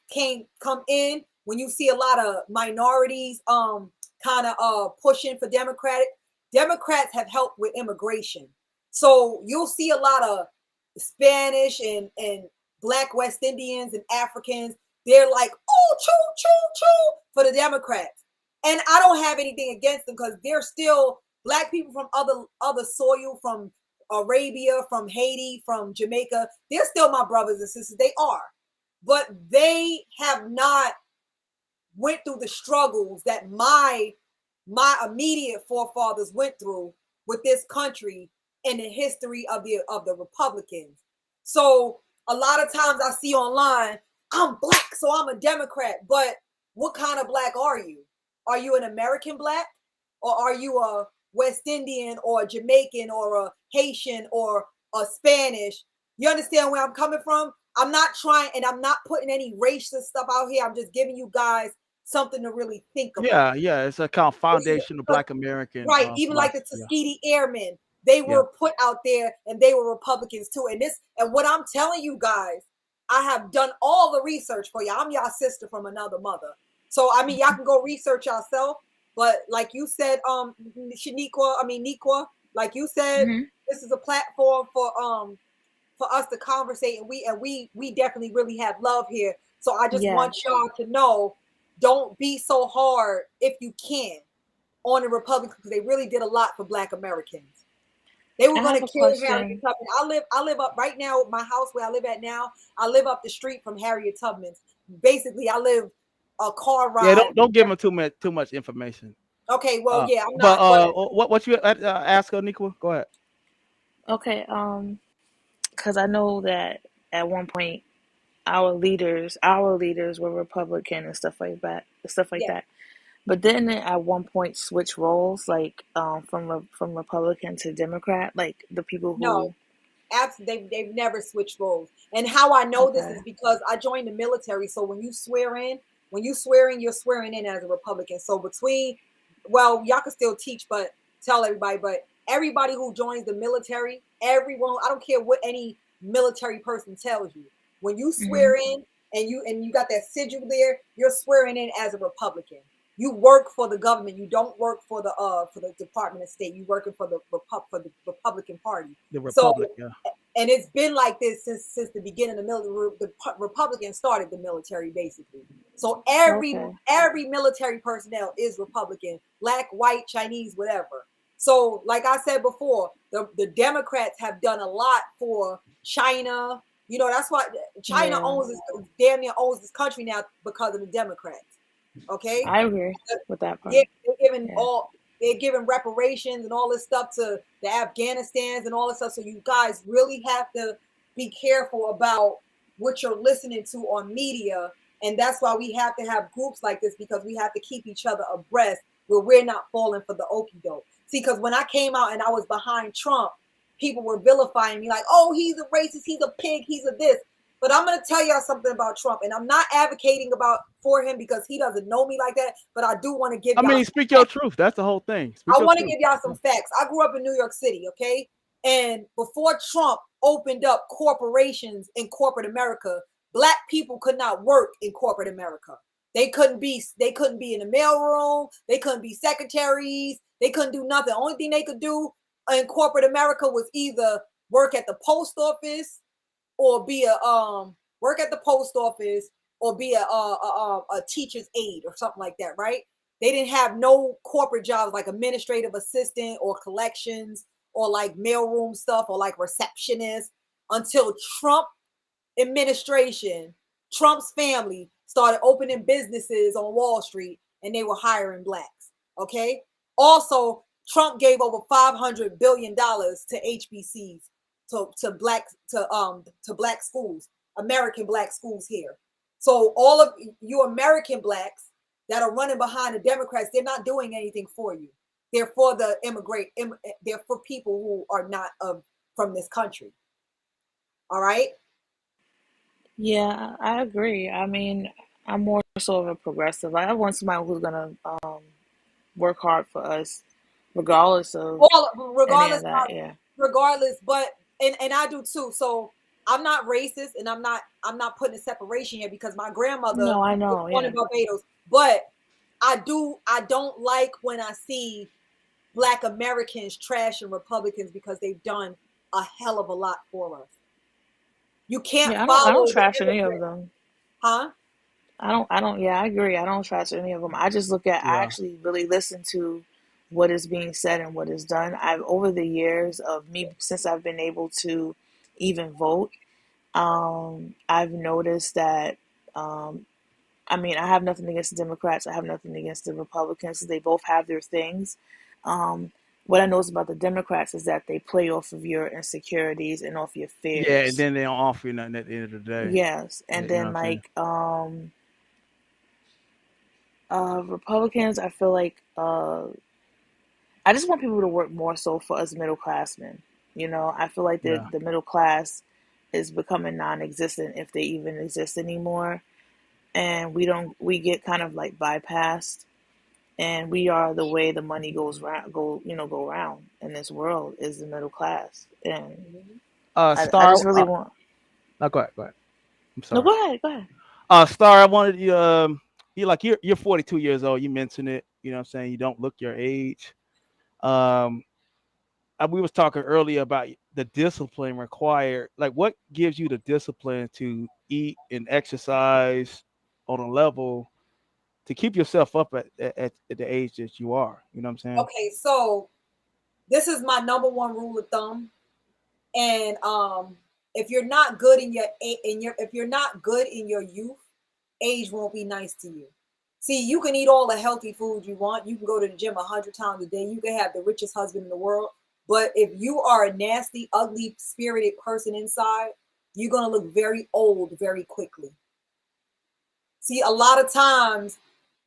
come in, when you see a lot of minorities kind of pushing for Democrats have helped with immigration. So you'll see a lot of Spanish and Black West Indians and Africans, they're like, oh, choo, choo, choo, for the Democrats. And I don't have anything against them because they're still Black people from other soil, from Arabia, from Haiti, from Jamaica. They're still my brothers and sisters. They are. But they have not went through the struggles that my immediate forefathers went through with this country and the history of the Republicans. So a lot of times I see online, I'm Black, so I'm a Democrat. But what kind of Black are you? Are you an American Black, or are you a West Indian or a Jamaican or a Haitian or a Spanish? You understand where I'm coming from? I'm not trying, and I'm not putting any racist stuff out here. I'm just giving you guys something to really think about. Yeah. It's a kind of foundation of Black American Right, even like the philosophy. Yeah. Tuskegee Airmen, they Yeah. were put out there and they were Republicans too. And what I'm telling you guys, I have done all the research for you. I'm y'all sister from another mother. So I mean, y'all can go research yourself. But like you said, Nikwa, like you said, this is a platform for us to conversate, and we definitely really have love here. So I just want y'all to know, don't be so hard if you can on the Republicans, because they really did a lot for Black Americans. They were going to kill Harriet Tubman. I live up right now, my house where I live at now, I live up the street from Harriet Tubman's. Basically, I live a car ride. Yeah, don't give them too much information. Okay, well, yeah, I'm but not. What you ask her, Nikwa? Go ahead. Okay, because I know that at one point our leaders were Republican and stuff like Yeah. that. But didn't it at one point switch roles, like from Republican to Democrat, like the people No, who? absolutely, they've never switched roles. And how I know this is Okay. because I joined the military. So when you swear in, you're swearing in as a Republican. So well, y'all can still teach, but tell everybody. But everybody who joins the military, everyone, I don't care what any military person tells you, when you Hmm. swear in and you got that sigil there, you're swearing in as a Republican. You work for the government. You don't work for the Department of State. You working for the Republican Party. The So, Republic. Yeah. and it's been like this since the beginning of the military. The Republicans started the military basically. So Okay. every military personnel is Republican, Black, white, Chinese, whatever. So, like I said before, the Democrats have done a lot for China. You know, that's why China Yeah, damn near owns this country now because of the Democrats. Okay, I agree with that yeah, part. Yeah. they're giving reparations and all this stuff to the Afghanistans and all this stuff. So you guys really have to be careful about what you're listening to on media. And that's why we have to have groups like this, because we have to keep each other abreast where we're not falling for the okie doke. See, because when I came out and I was behind Trump, people were vilifying me like, oh, he's a racist, he's a pig, he's a this. But I'm going to tell y'all something about Trump, and I'm not advocating for him because he doesn't know me like that. But I do want to give I y'all mean, some speak your facts. truth. That's the whole thing. Speak I your want to truth. give y'all some facts. I grew up in New York City, okay? And before Trump opened up corporations in corporate America, Black people could not work in corporate America. They couldn't be in the mailroom. They couldn't be secretaries. They couldn't do nothing. The only thing they could do in corporate America was either work at the post office, or be work at the post office, or be a teacher's aide or something like that, right? They didn't have no corporate jobs like administrative assistant or collections or like mailroom stuff or like receptionist until Trump administration, Trump's family started opening businesses on Wall Street and they were hiring Blacks. Okay. Also, Trump gave over $500 billion to HBCs, to Black schools, American Black schools here. So all of you American Blacks that are running behind the Democrats, they're not doing anything for you. They're for they're for people who are not from this country. All right. Yeah, I agree. I mean, I'm more so of a progressive. I want somebody who's gonna work hard for us, regardless of All any of regardless, that. Yeah. but and I do too. So I'm not racist, and I'm not putting a separation here because my grandmother No, I was know. born in Yeah. Barbados. But I don't like when I see Black Americans trashing Republicans because they've done a hell of a lot for us. You can't Yeah, I don't follow the trash any of immigrant, them. huh? I don't, yeah, I agree. I don't trash any of them. I just look at, I Yeah. actually really listen to what is being said and what is done. I've, over the years of me, since I've been able to even vote, I've noticed that, um, I mean, I have nothing against the Democrats. I have nothing against the Republicans. They both have their things. Um, what I notice about the Democrats is that they play off of your insecurities and off your Yeah, and fears. then they don't offer you nothing at the end of the day. Yes, and You know what then I'm saying? like Republicans, I feel like I just want people to work more so for us middle classmen. You know, I feel like Yeah. the middle class is becoming non-existent if they even exist anymore, and we get kind of like bypassed, and we are the way the money goes round, go around in this world is the middle class, and Mhm. I Star. just really want. No, go ahead. Go ahead. I'm No, sorry. go ahead, go ahead. Star. I wanted you. You're 42 years old. You mentioned it. You know what I'm saying? You don't look your age. Um, we was talking earlier about the discipline required. Like, what gives you the discipline to eat and exercise on a level to keep yourself up at the age that you are? You know what I'm saying? Okay, so this is my number one rule of thumb. And if you're not good if you're not good in your youth, age won't be nice to you. See, you can eat all the healthy food you want. You can go to the gym 100 times a day. You can have the richest husband in the world. But if you are a nasty, ugly, spirited person inside, you're gonna look very old very quickly. See, a lot of times,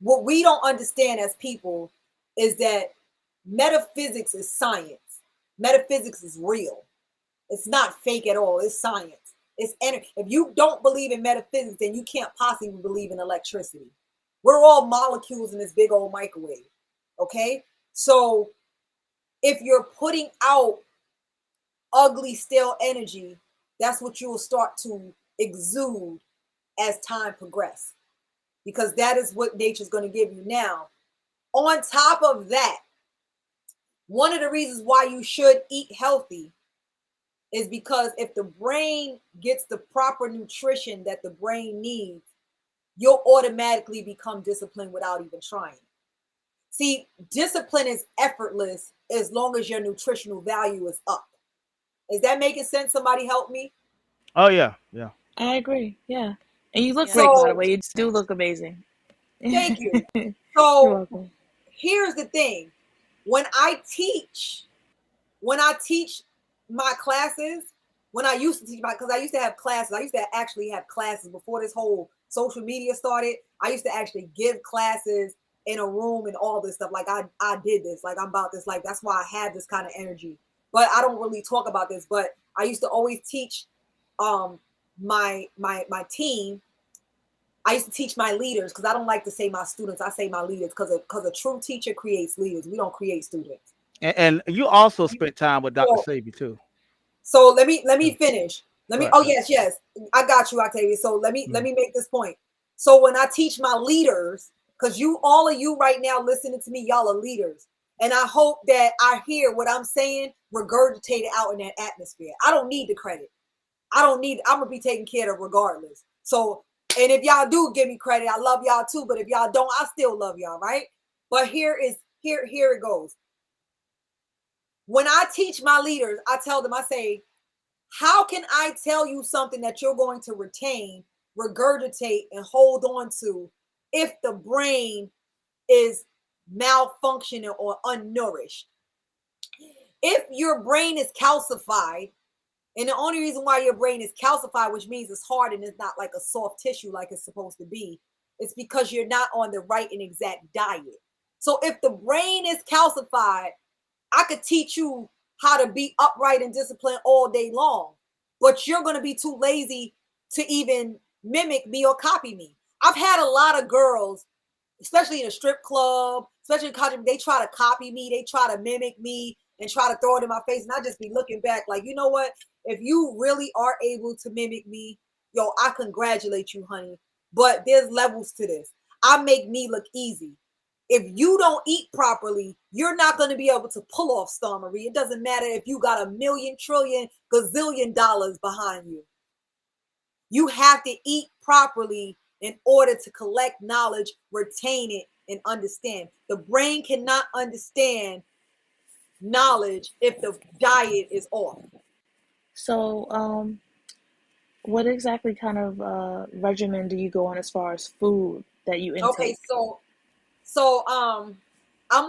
what we don't understand as people is that metaphysics is science. Metaphysics is real. It's not fake at all. It's science. It's energy. If you don't believe in metaphysics, then you can't possibly believe in electricity. We're all molecules in this big old microwave. Okay? So if you're putting out ugly, stale energy, that's what you will start to exude as time progresses. Because that is what nature's going to give you now. On top of that, one of the reasons why you should eat healthy is because if the brain gets the proper nutrition that the brain needs, you'll automatically become disciplined without even trying. See, discipline is effortless as long as your nutritional value is up. Is that making sense? Somebody help me. Oh yeah, yeah. I agree. Yeah, and you look Yeah, that great, makes by the So, way. You do sense. look amazing. thank you. You're So, welcome. here's the thing. When I teach, when I teach my classes, when I used to teach my, because I used to have classes, I used to actually have classes before this whole social media started. I used to actually give classes in a room and all this stuff. Like I did this, like I'm about this, like that's why I have this kind of energy. But I don't really talk about this. But I used to always teach um my team. I used to teach my leaders because I don't like to say my students. I say my leaders because a true teacher creates leaders. We don't create students. And you also spent time with Dr. So Sabi too. So let Yeah. me finish. Let Go me. ahead. Oh Go ahead. yes, yes. I got you, Octavius. So let Mhm. me make this point. So when I teach my leaders, because you all of you right now listening to me, y'all are leaders, and I hope that I hear what I'm saying regurgitated out in that atmosphere. I don't need the credit. I don't need. I'm gonna be taken care of regardless. So and if y'all do give me credit, I love y'all too. But if y'all don't, I still love y'all, right? But here it goes. When I teach my leaders, I tell them, I say, how can I tell you something that you're going to retain, regurgitate, and hold on to if the brain is malfunctioning or unnourished? If your brain is calcified, and the only reason why your brain is calcified, which means it's hard and it's not like a soft tissue like it's supposed to be, it's because you're not on the right and exact diet. So if the brain is calcified, I could teach you how to be upright and disciplined all day long, but you're going to be too lazy to even mimic me or copy me. I've had a lot of girls, especially in a strip club, especially in country, they try to copy me, they try to mimic me and try to throw it in my face. And I just be looking back like, you know what? If you really are able to mimic me, yo, I congratulate you, honey. But there's levels to this. I make me look easy. If you don't eat properly, you're not going to be able to pull off Starmarie. It doesn't matter if you got a million, trillion, gazillion dollars behind you. You have to eat properly in order to collect knowledge, retain it, and understand. The brain cannot understand knowledge if the diet is off. So, what exactly kind of regimen do you go on as far as food that you Okay, intake? so I'm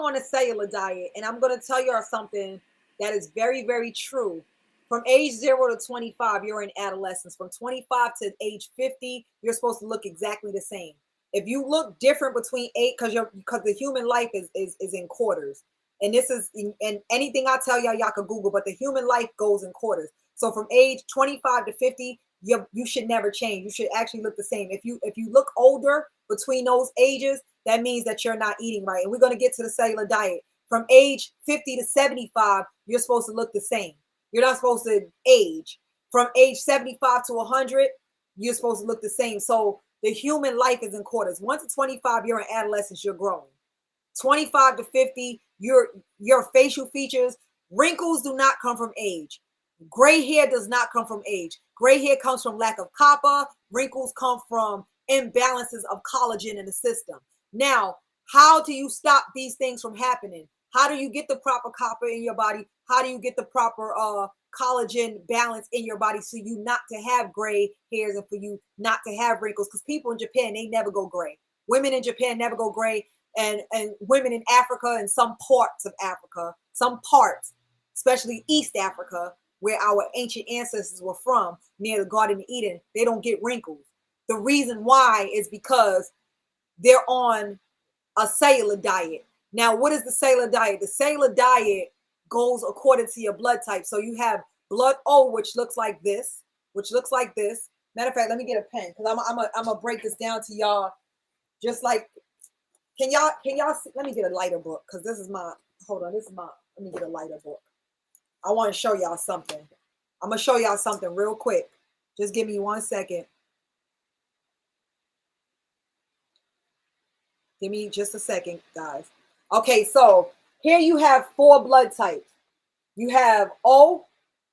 on a cellular diet, and I'm gonna tell you something that is very, very true. From age 0 to 25, you're in adolescence. From 25 to age 50, you're supposed to look exactly the same. If you look different between eight, because the human life is in quarters. And this is and anything I tell y'all could Google, but the human life goes in quarters. So from age 25 to 50, you should never change. You should actually look the same. If you look older between those ages, that means that you're not eating right. And we're going to get to the cellular diet. From age 50 to 75, you're supposed to look the same. You're not supposed to age. From age 75 to 100, you're supposed to look the same. So the human life is in quarters. Once to 25, you're in adolescence, you're growing. 25 to 50, your facial features, wrinkles do not come from age. Gray hair does not come from age. Gray hair comes from lack of copper. Wrinkles come from imbalances of collagen in the system. Now, how do you stop these things from happening? How do you get the proper copper in your body? How do you get the proper collagen balance in your body so you not to have gray hairs and for you not to have wrinkles? Because people in Japan, they never go gray. Women in Japan never go gray, and women in Africa and some parts of Africa, some parts, especially East Africa, where our ancient ancestors were from, near the Garden of Eden, they don't get wrinkles. The reason why is because they're on a cellular diet. Now, what is the cellular diet? The cellular diet goes according to your blood type. So you have blood O, which looks like this, Matter of fact, let me get a pen because I'm gonna break this down to y'all. Just like, can y'all see? Let me get a lighter book because this is my. Hold on, this is my. Let me get a lighter book. I want to show y'all something. I'm gonna show y'all something real quick. Just give me 1 second. Give me just a second, guys. Okay, so here you have 4 blood types. You have O,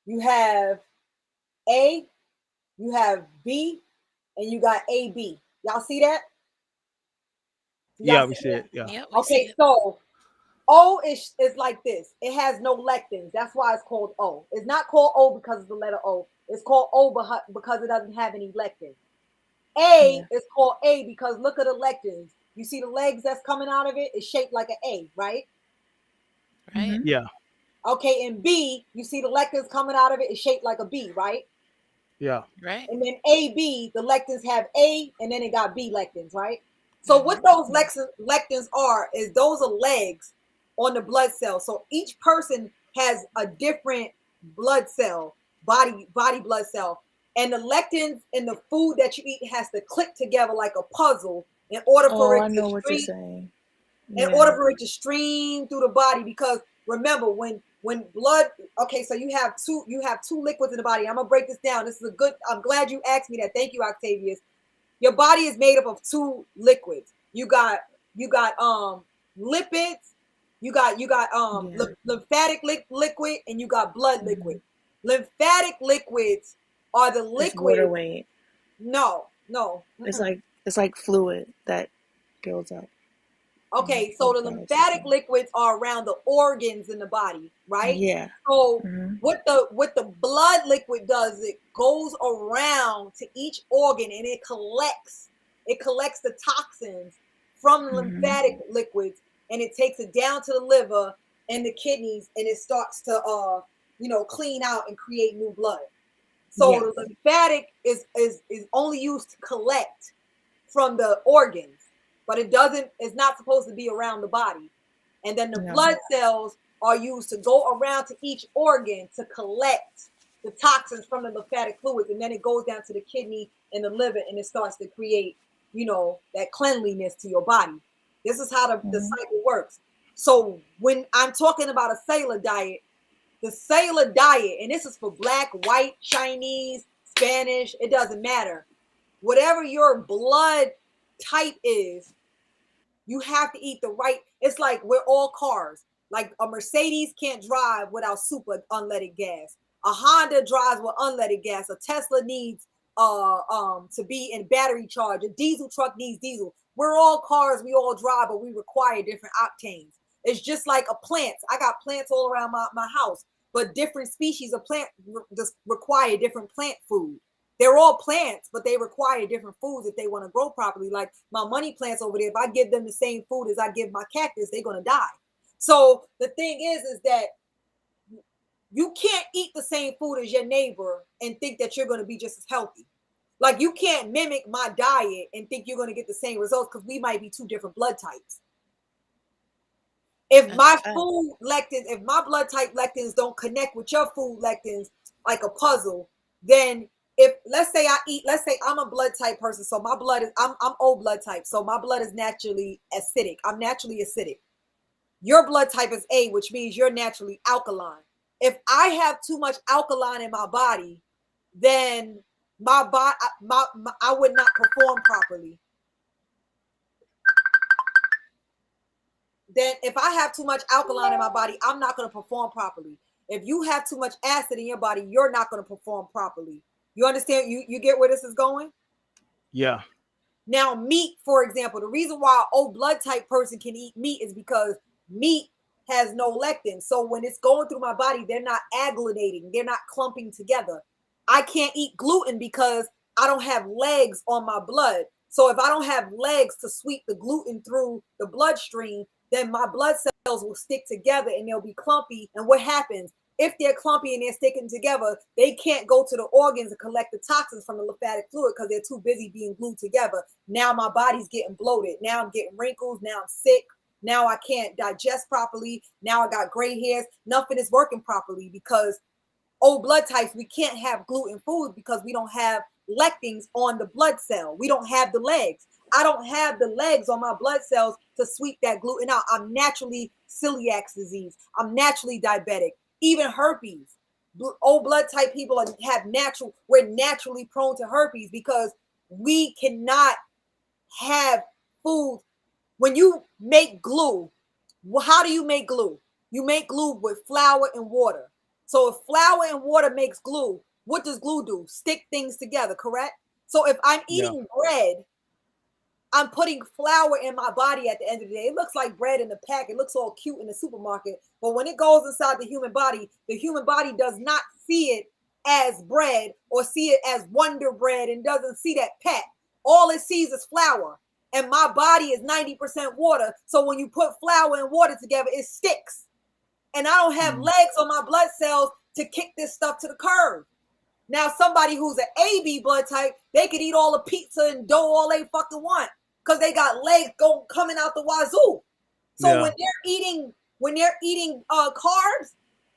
you have A, you have B, and you got AB. Y'all see that? Y'all Yeah, we see see that? it. Yeah. Yep, we see Okay, it. so O is like this. It has no lectins. That's why it's called O. It's not called O because of the letter O. It's called O because it doesn't have any lectins. A Yeah. is called A because look at the lectins. You see the legs that's coming out of it? It's shaped like an A, right? Right, Mm-hmm. Yeah. Okay, and B, you see the lectins coming out of it? It's shaped like a B, right? Yeah. right. And then AB, the lectins have A, and then it got B lectins, right? So what Mm-hmm. those Yeah. lectins are is those are legs on the blood cell. So each person has a different blood cell, body blood cell, and the lectins in the food that you eat has to click together like a puzzle in order for Oh, it I to know what you're stream saying. in Yeah. order for it to stream through the body. Because remember, when blood, okay, so you have two liquids in the body. I'm gonna break this down. This is a good, I'm glad you asked me that. Thank you, Octavius. Your body is made up of 2 liquids. You got lipids, Yeah. lymphatic liquid, and you got blood Mm-hmm. liquid. Lymphatic liquids are the It's water liquid. weight. No, no. It's like fluid that builds up in Okay, the so the bladder lymphatic system. liquids are around the organs in the body, right? Yeah. So Mm-hmm. what the blood liquid does, it goes around to each organ and it collects the toxins from the Mm-hmm. lymphatic liquids, and it takes it down to the liver and the kidneys, and it starts to clean out and create new blood. So Yes. the lymphatic is only used to collect from the organs, but it's not supposed to be around the body. And then the No. blood cells are used to go around to each organ to collect the toxins from the lymphatic fluids, and then it goes down to the kidney and the liver, and it starts to create, that cleanliness to your body. This is how the Mm-hmm. cycle works. So when I'm talking about a cellular diet, the cellular diet, and this is for black, white, Chinese, Spanish, it doesn't matter. Whatever your blood type is, you have to eat the right. It's like we're all cars. Like a Mercedes can't drive without super unleaded gas. A Honda drives with unleaded gas. A Tesla needs to be in battery charge. A diesel truck needs diesel. We're all cars, we all drive, but we require different octanes. It's just like a plant. I got plants all around my house, but different species of plant just require different plant food. They're all plants, but they require different foods if they want to grow properly. Like my money plants over there, if I give them the same food as I give my cactus, they're gonna die. So the thing is that you can't eat the same food as your neighbor and think that you're going to be just as healthy. Like you can't mimic my diet and think you're going to get the same results because we might be two different blood types. If my food lectins, if my blood type lectins don't connect with your food lectins like a puzzle, then if let's say I'm a blood type person, so my blood is I'm O blood type, so my blood is naturally acidic. I'm naturally acidic. Your blood type is A, which means you're naturally alkaline. If I have too much alkaline in my body, then my body, I would not perform properly. Then if I have too much alkaline in my body, I'm not going to perform properly. If you have too much acid in your body, you're not going to perform properly. You understand? You get where this is going? Yeah. Now, meat, for example, the reason why an O blood type person can eat meat is because meat has no lectin. So when it's going through my body, they're not agglutinating. They're not clumping together. I can't eat gluten because I don't have legs on my blood. So if I don't have legs to sweep the gluten through the bloodstream, then my blood cells will stick together and they'll be clumpy. And what happens? If they're clumpy and they're sticking together, they can't go to the organs and collect the toxins from the lymphatic fluid because they're too busy being glued together. Now my body's getting bloated. Now I'm getting wrinkles. Now I'm sick. Now I can't digest properly. Now I got gray hairs. Nothing is working properly because O blood types, we can't have gluten food because we don't have lectins on the blood cell. We don't have the legs. I don't have the legs on my blood cells to sweep that gluten out. I'm naturally celiac disease. I'm naturally diabetic. Even herpes. O blood type people we're naturally prone to herpes because we cannot have food. When you make glue, how do you make glue? You make glue with flour and water. So if flour and water makes glue, what does glue do? Stick things together, correct? So if I'm eating bread, I'm putting flour in my body at the end of the day. It looks like bread in the pack. It looks all cute in the supermarket. But when it goes inside the human body does not see it as bread or see it as Wonder Bread and doesn't see that pack. All it sees is flour. And my body is 90% water. So when you put flour and water together, it sticks. And I don't have legs on my blood cells to kick this stuff to the curb. Now, somebody who's an AB blood type, they could eat all the pizza and dough all they fucking want because they got legs coming out the wazoo. So when they're eating carbs,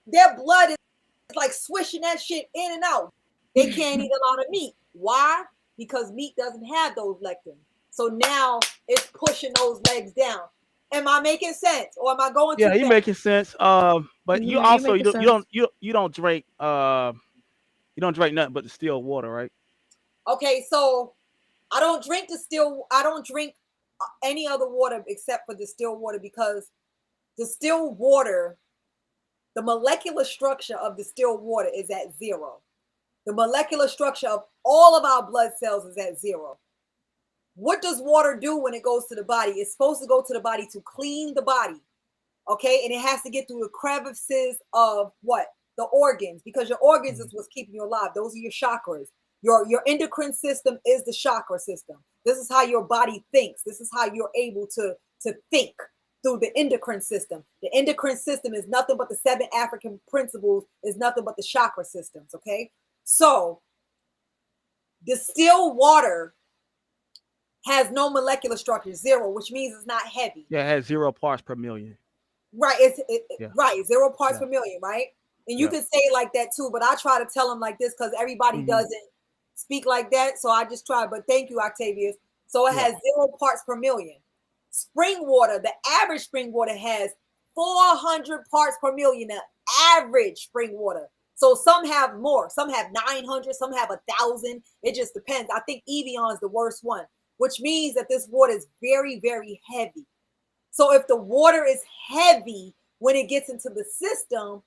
their blood is like swishing that shit in and out. They can't eat a lot of meat. Why? Because meat doesn't have those lectins. So now it's pushing those legs down. Am I making sense, or am I going too fast? Yeah, you're making sense. But you also you don't drink nothing but distilled water, right? Okay, so I don't drink any other water except for distilled water because distilled water, the molecular structure of distilled water is at 0. The molecular structure of all of our blood cells is at 0. What does water do when it goes to the body? It's supposed to go to the body to clean the body, okay? And it has to get through the crevices of what? The organs, because your organs is what's keeping you alive. Those are your chakras. Your endocrine system is the chakra system. This is how your body thinks. This is how you're able to think through the endocrine system. The endocrine system is nothing but the 7 African principles, is nothing but the chakra systems, okay? So distilled water has no molecular structure, 0, which means it's not heavy. Yeah, it has 0 parts per million. Right, right, 0 parts per million, right? And you can say it like that too, but I try to tell them like this because everybody doesn't speak like that. So I just try, but thank you, Octavius. So it has 0 parts per million. Spring water, the average spring water has 400 parts per million, the average spring water. So some have more, some have 900, some have 1,000. It just depends. I think Evian is the worst one, which means that this water is very, very heavy. So if the water is heavy when it gets into the system,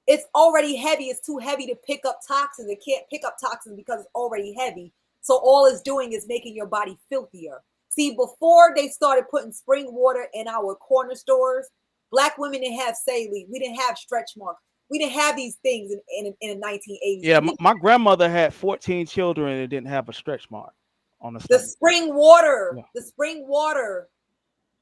It's already heavy. It's too heavy to pick up toxins. It can't pick up toxins because it's already heavy. So all it's doing is making your body filthier. See, before they started putting spring water in our corner stores, black women didn't have saline. We didn't have stretch marks. We didn't have these things in the 1980s. Yeah, my grandmother had 14 children and didn't have a stretch mark on the The stomach. spring water, Yeah. the spring water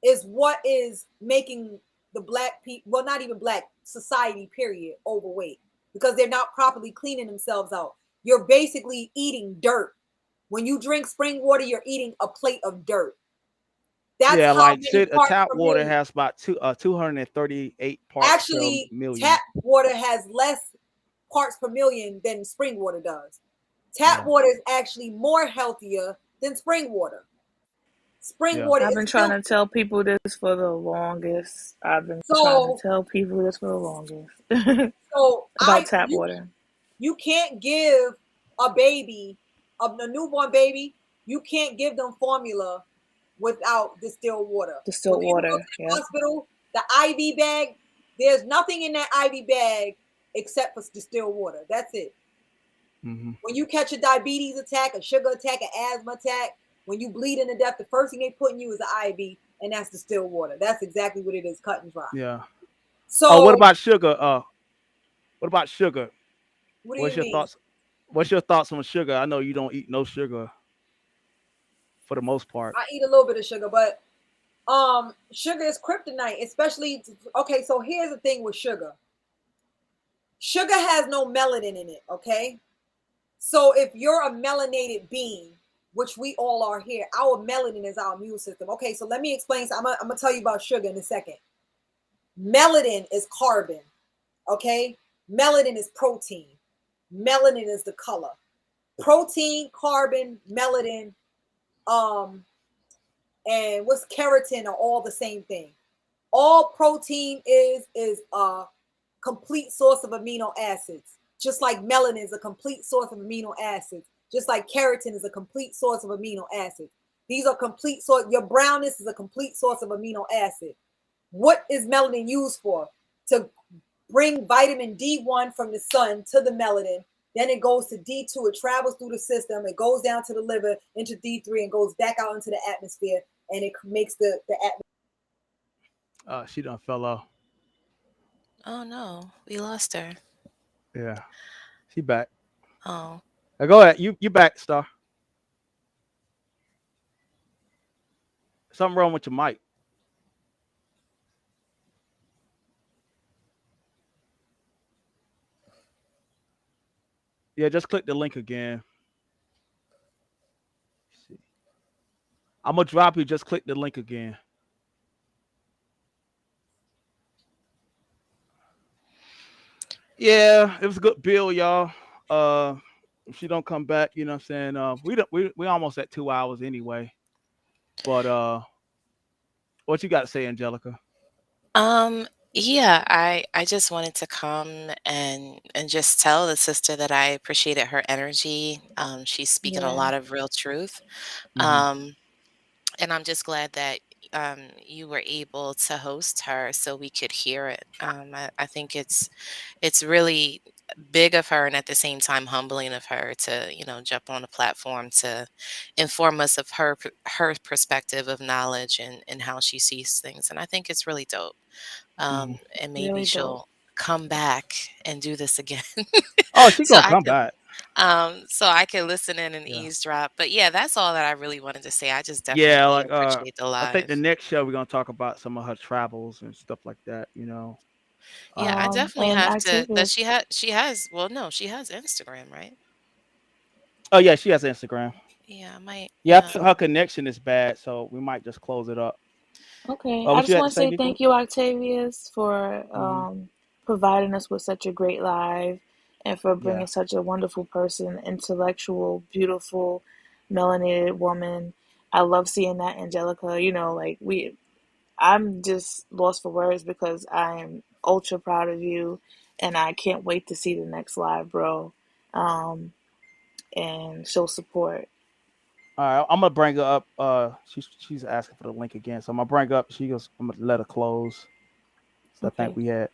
is what is making the black people, well, not even black society, period, overweight because they're not properly cleaning themselves out. You're basically eating dirt. When you drink spring water, you're eating a plate of dirt. That's Yeah, how like many shit, a parts tap per water million. has about 238 parts per Actually, million. tap water has less parts per million than spring water does. Tap Yeah. water is actually more healthier than spring water. Spring Yeah. water I've is been trying to filthy. tell people this for the longest. I've been trying to So, tell people this for the longest so about I tap water. you can't give a baby, a newborn baby, you can't give them formula without distilled water. When Distilled people go to water. the Yep. hospital, the IV bag, there's nothing in that IV bag except for distilled water. That's it. Hmm. When you catch a diabetes attack, a sugar attack, an asthma attack, when you bleed into death, the first thing they put in you is the IV, and that's distilled water. That's exactly what it is, cut and dry. Yeah. Oh, what So, about sugar? What about sugar? what do What's you your mean? thoughts? What's your thoughts on sugar? I know you don't eat no sugar for the most part. I eat a little bit of sugar, but sugar is kryptonite, especially. Okay, so here's the thing with sugar. Sugar has no melanin in it, okay? So if you're a melanated being, which we all are here, our melanin is our immune system. Okay, so let me explain. So I'm gonna tell you about sugar in a second. Melanin is carbon, okay? Melanin is protein. Melanin is the color. Protein, carbon, melanin, um, and what's keratin are all the same thing. All protein is a complete source of amino acids, just like melanin is a complete source of amino acids, just like keratin is a complete source of amino acids. These are complete source. Your brownness is a complete source of amino acid. What is melanin used for? To bring vitamin D1 from the sun to the melanin. Then it goes to D2. It travels through the system. It goes down to the liver into D3 and goes back out into the atmosphere. And it makes the atmosphere. She done fell off. Oh no, we lost her. Yeah. She back. Oh. Go ahead. You back, Star. Something wrong with your mic. Yeah, just click the link again. See. I'm gonna drop you. Just click the link again. Yeah, it was a good bill, y'all. If she don't come back, you know what I'm saying? We don't we almost at 2 hours anyway. But what you got to say, Angelica? Um, yeah, I just wanted to come and just tell the sister that I appreciated her energy. She's speaking a Yeah. lot of real truth. Hmm. Um, and I'm just glad that you were able to host her so we could hear it. I think it's really big of her and at the same time humbling of her to jump on a platform to inform us of her perspective of knowledge and how she sees things, and I think it's really dope. Hmm. And maybe Really dope. she'll come back and do this again. Oh, she so gonna I come can back. so I can listen in and Yeah. eavesdrop. But yeah, that's all that I really wanted to say. I just Yeah, definitely like appreciate the I think the live. next show we're gonna talk about some of her travels and stuff like that. Yeah, I Um, definitely And have to. Does Octavius. she has well, no, she has Instagram, right? oh yeah, she has Instagram. Yeah, I might. Yeah, I Yeah. think her connection is bad, so we might just close it up. Okay, I What you just had to want to say, say Nico? thank you, Octavius, for Hmm. providing us with such a great live and for Yeah. bringing such a wonderful person, intellectual, beautiful, melanated woman. I love seeing that, Angelica. I'm just lost for words because I am ultra proud of you, and I can't wait to see the next live, bro. Um, and show support. All right, I'm gonna bring her up. She's asking for the link again, so I'm gonna bring her up. She goes. I'm gonna let her close. So I think Okay. we had.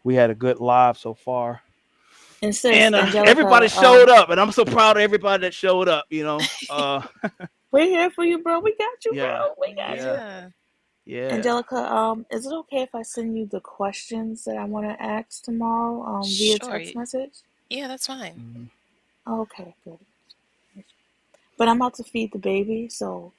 We had a good live so far, And sis, and everybody Angelica, showed up, and I'm so proud of everybody that showed up. we're here for you, bro. We got you, Yeah, bro. We got yeah, you. Yeah, yeah. Angelica, is it okay if I send you the questions that I want to ask tomorrow, via sure. text message? Yeah, that's fine. Mhm. Okay, good. But I'm about to feed the baby, so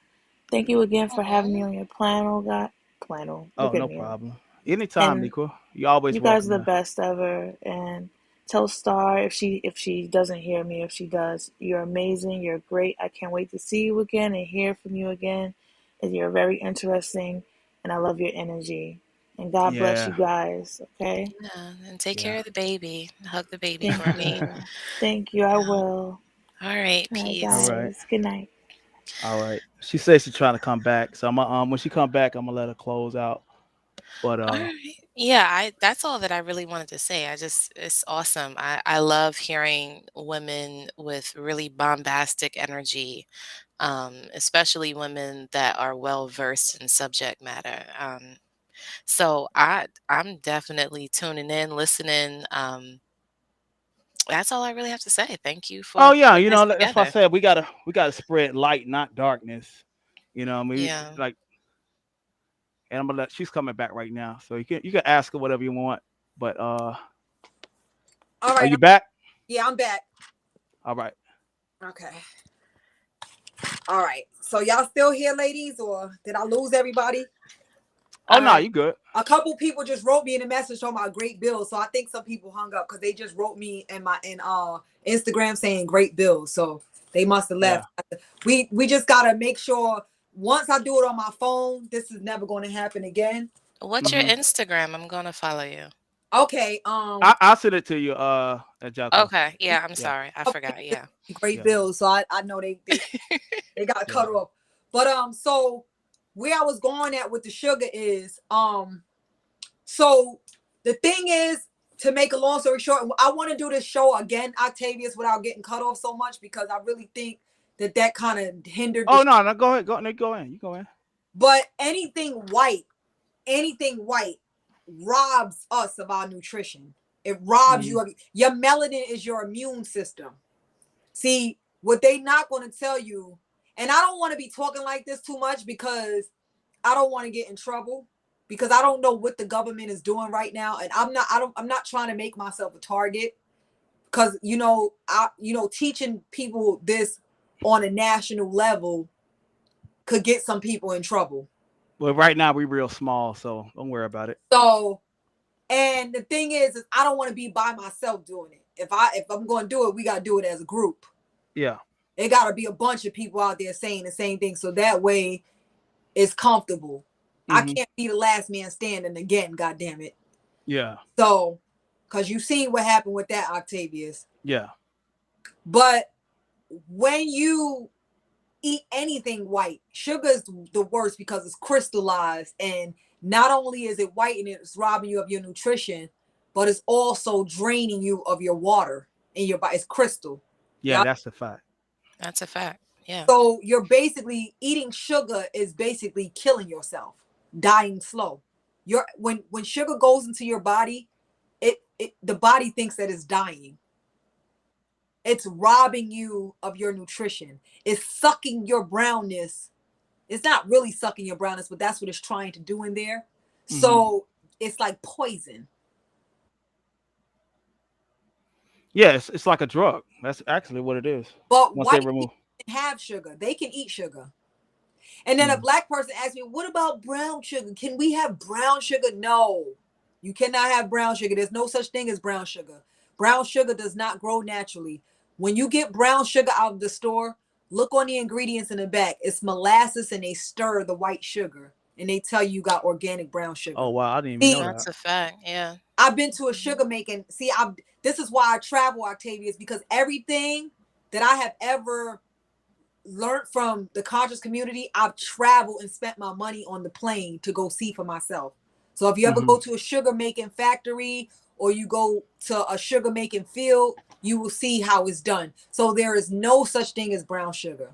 thank you again for having me Oh, on your panel, God. Panel. Oh, Look at no me. problem. Anytime, And Nico. You're always you guys are welcome the to. best ever. And tell Star if she doesn't hear me, if she does, you're amazing. You're great. I can't wait to see you again and hear from you again. And you're very interesting, and I love your energy. And God bless you Yeah, guys. Okay. yeah. And take yeah. care of the baby. Hug the baby Thank for me. you. Thank you. I Yeah. will. All right. All right, All Peace. right, guys. Good night. all right. She says she's trying to come back, so when she come back, I'm gonna let her close out. But All right. Yeah, I that's all that I really wanted to say. It's awesome. I love hearing women with really bombastic energy, especially women that are well versed in subject matter. So I'm definitely tuning in, listening. That's all I really have to say. Thank you oh for yeah, putting this that's why I together. said we gotta spread light, not darkness. I mean, Yeah. like, and I'm gonna let she's coming back right now, so you can ask her whatever you want. But All are right. you back? Yeah, I'm back. All right. Okay. All right. So y'all still here, ladies, or did I lose everybody? Oh All no, right. you good. A couple people just wrote me in a message talking about great bills. So I think some people hung up because they just wrote me in my Instagram saying great bills. So they must have Yeah. left. We just gotta make sure once I do it on my phone, this is never going to happen again. What's your Hmm. Instagram? I'm gonna follow you. Okay. I'll send it to you, Angelica. Okay. Yeah, I'm Yeah, sorry. I forgot. Yeah. Great yeah. bills. So I know they got Yeah. cut off. But so where I was going at with the sugar is so the thing is, to make a long story short, I want to do this show again, Octavius, without getting cut off so much because I really think that kind of hindered the Oh show. no, no, go ahead, go, Nick, go in. You go in. But anything white robs us of our nutrition. It robs Hmm. you of your melanin is your immune system. See, what they not going to tell you, and I don't want to be talking like this too much because I don't want to get in trouble because I don't know what the government is doing right now, and I'm not trying to make myself a target because teaching people this on a national level could get some people in trouble. Well, right now we real small, so don't worry about it. So, and the thing is I don't want to be by myself doing it. If I'm going to do it, we got to do it as a group. Yeah. It got to be a bunch of people out there saying the same thing, so that way it's comfortable. I Hmm. can't be the last man standing again. God damn it. Yeah. So, because you seen what happened with that, Octavius. Yeah. But when you eat anything white, sugar is the worst because it's crystallized. And not only is it white and it's robbing you of your nutrition, but it's also draining you of your water in your body. It's crystal. Yeah. Yeah. That's the fact. That's a fact. Yeah. So you're basically eating sugar is basically killing yourself, dying slow. When sugar goes into your body, it the body thinks that it's dying. It's robbing you of your nutrition. It's sucking your brownness. It's not really sucking your brownness, but that's what it's trying to do in there. Hmm. So it's like poison. Yeah, it's like a drug. That's actually what it is. But Once they white remove. people can have sugar. They can eat sugar. And then a Mm. black person asked me, what about brown sugar? Can we have brown sugar? No, you cannot have brown sugar. There's no such thing as brown sugar. Brown sugar does not grow naturally. When you get brown sugar out of the store, look on the ingredients in the back. It's molasses and they stir the white sugar and they tell you got organic brown Oh sugar. wow, I didn't even know See, that. That's a fact. Yeah. I've been to a sugar making. See, this is why I travel, Octavius, because everything that I have ever learned from the conscious community, I've traveled and spent my money on the plane to go see for myself. So if you ever Hmm. go to a sugar making factory or you go to a sugar making field, you will see how it's done. So there is no such thing as brown sugar.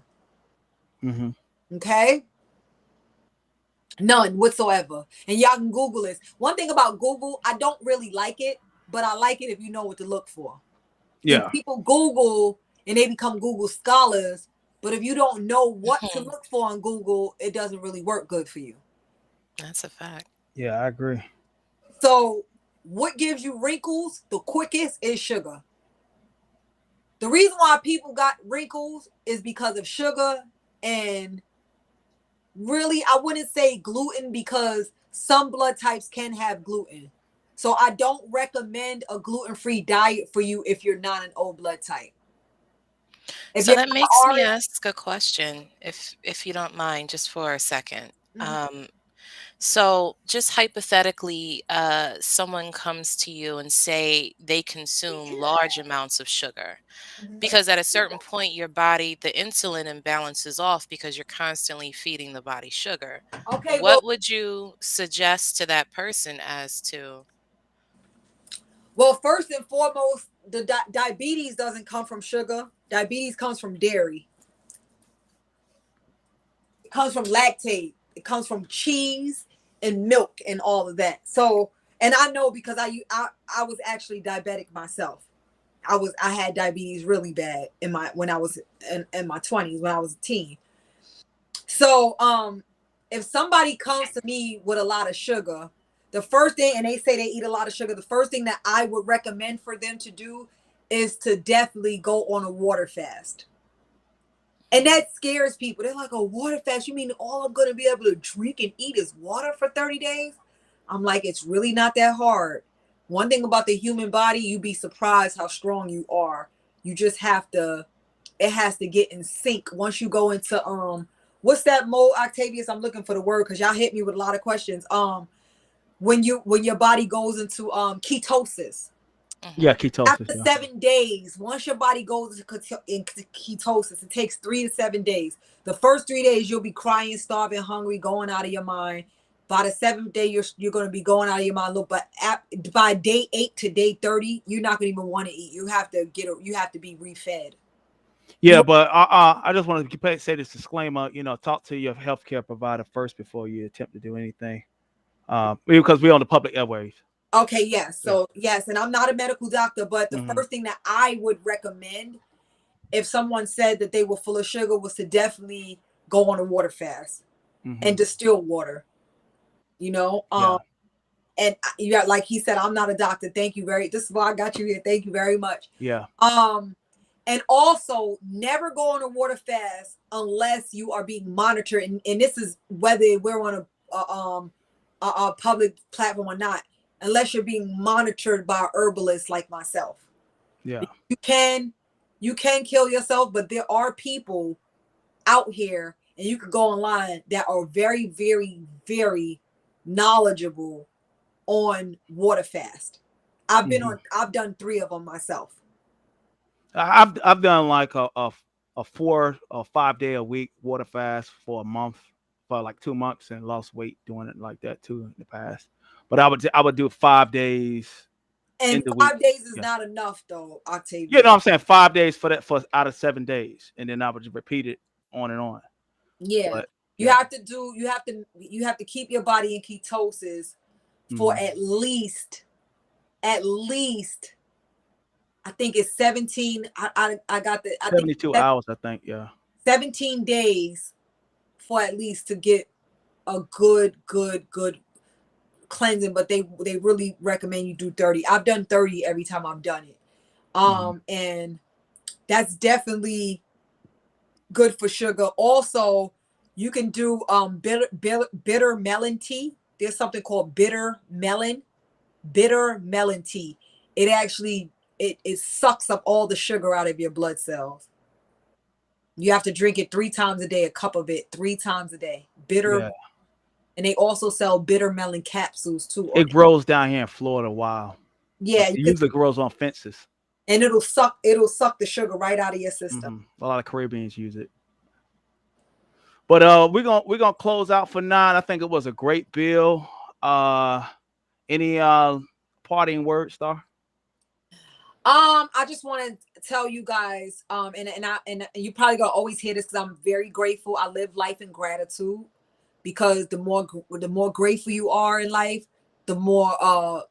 Hmm. Okay? None whatsoever. And y'all can Google this. One thing about Google, I don't really like it, but I like it if you know what to look for. See, Yeah. people Google and they become Google scholars, but if you don't know what to Mhm. look for on Google, it doesn't really work good for you. That's a fact. Yeah, I agree. So, what gives you wrinkles the quickest is sugar. The reason why people got wrinkles is because of sugar, and really, I wouldn't say gluten because some blood types can have gluten. So I don't recommend a gluten-free diet for you if you're not an O blood type. If So you're that not makes me RS, ask a question, if you don't mind, just for a second. mhm, So just hypothetically, someone comes to you and say they consume large amounts of sugar. mhm. Because at a certain point, your body, the insulin imbalance is off because you're constantly feeding the body sugar. Okay, What would you suggest to that person as to? well, first and foremost, the diabetes doesn't come from sugar. Diabetes comes from dairy. It comes from lactate. It comes from cheese and milk and all of that. So, and I know because I was actually diabetic myself. I had diabetes really bad in my when I was in my 20s when I was a teen. So if somebody comes to me with a lot of sugar, the first thing, and they say they eat a lot of sugar, the first thing that I would recommend for them to do is to definitely go on a water fast. And Mm, that scares people. They're like, a water fast? You mean all I'm gonna be able to drink and eat is water for 30 days? I'm like, it's really not that hard. One thing about the human body, you'd be surprised how strong you are. You just have to, it has to get in sync. Once you go into what's that mode, Octavius? I'm looking for the word because y'all hit me with a lot of questions. When your body goes into ketosis. Yeah, mhm. ketosis. After Yeah. 7 days, once your body goes into ketosis, it takes 3 to 7 days. The first 3 days, you'll be crying, starving, hungry, going out of your mind. By the seventh day, you're going to be going out of your mind. Look, but by day 8 to day 30, you're not going to even want to eat. You have to be refed. Yeah, You but I just want to say this disclaimer. Talk to your healthcare provider first before you attempt to do anything. Because we're on the public airways. Okay? Yes. Yeah. So yes, and I'm not a medical doctor, but the Hmm. first thing that I would recommend if someone said that they were full of sugar was to definitely go on a water fast and Hmm. distill water. You know, Yeah. and you got, like he said, I'm not a doctor. Thank you very. This is why I got you here. Thank you very much. Yeah. Um, and also never go on a water fast unless you are being monitored. And this is whether we're on a public platform or not. Unless you're being monitored by a herbalist like myself, Yeah. you can you can kill yourself, but there are people out here, and you could go online that are very, very, very knowledgeable on water fast. Hmm. I've done 3 of them myself. I've done like a 4 or 5 day a week water fast for a month, for like 2 months, and lost weight doing it like that too in the past. But I would do 5 days in And the week. 5 days is Yeah. not enough though, You know Octavius. what I'm saying? 5 days for that, for out of 7 days. And then I would just repeat it on and on. Yeah. But yeah. You have to keep your body in ketosis for Hmm. at least I think it's 17. I got the I think 72 it's hours, I think. Yeah. 17 days for at least to get a good cleansing, but they really recommend you do 30. I've done 30 every time I've done it. Hmm. And that's definitely good for sugar. Also, you can do bitter melon tea. There's something called bitter melon tea. It actually it sucks up all the sugar out of your blood cells. You have to drink it 3 times a day, a cup of it 3 times a day. Bitter, Yeah. and they also sell bitter melon capsules too. It grows down here in Florida wild. But Yeah, you it can, usually grows on fences. and it'll suck the sugar right out of your system. A lot of Caribbeans use it. But we're gonna close out for 9. I think it was a great bill. Uh any parting words, Star? I just want to tell you guys, and you probably gonna always hear this because I'm very grateful. I live life in gratitude. because the more grateful you are in life, the more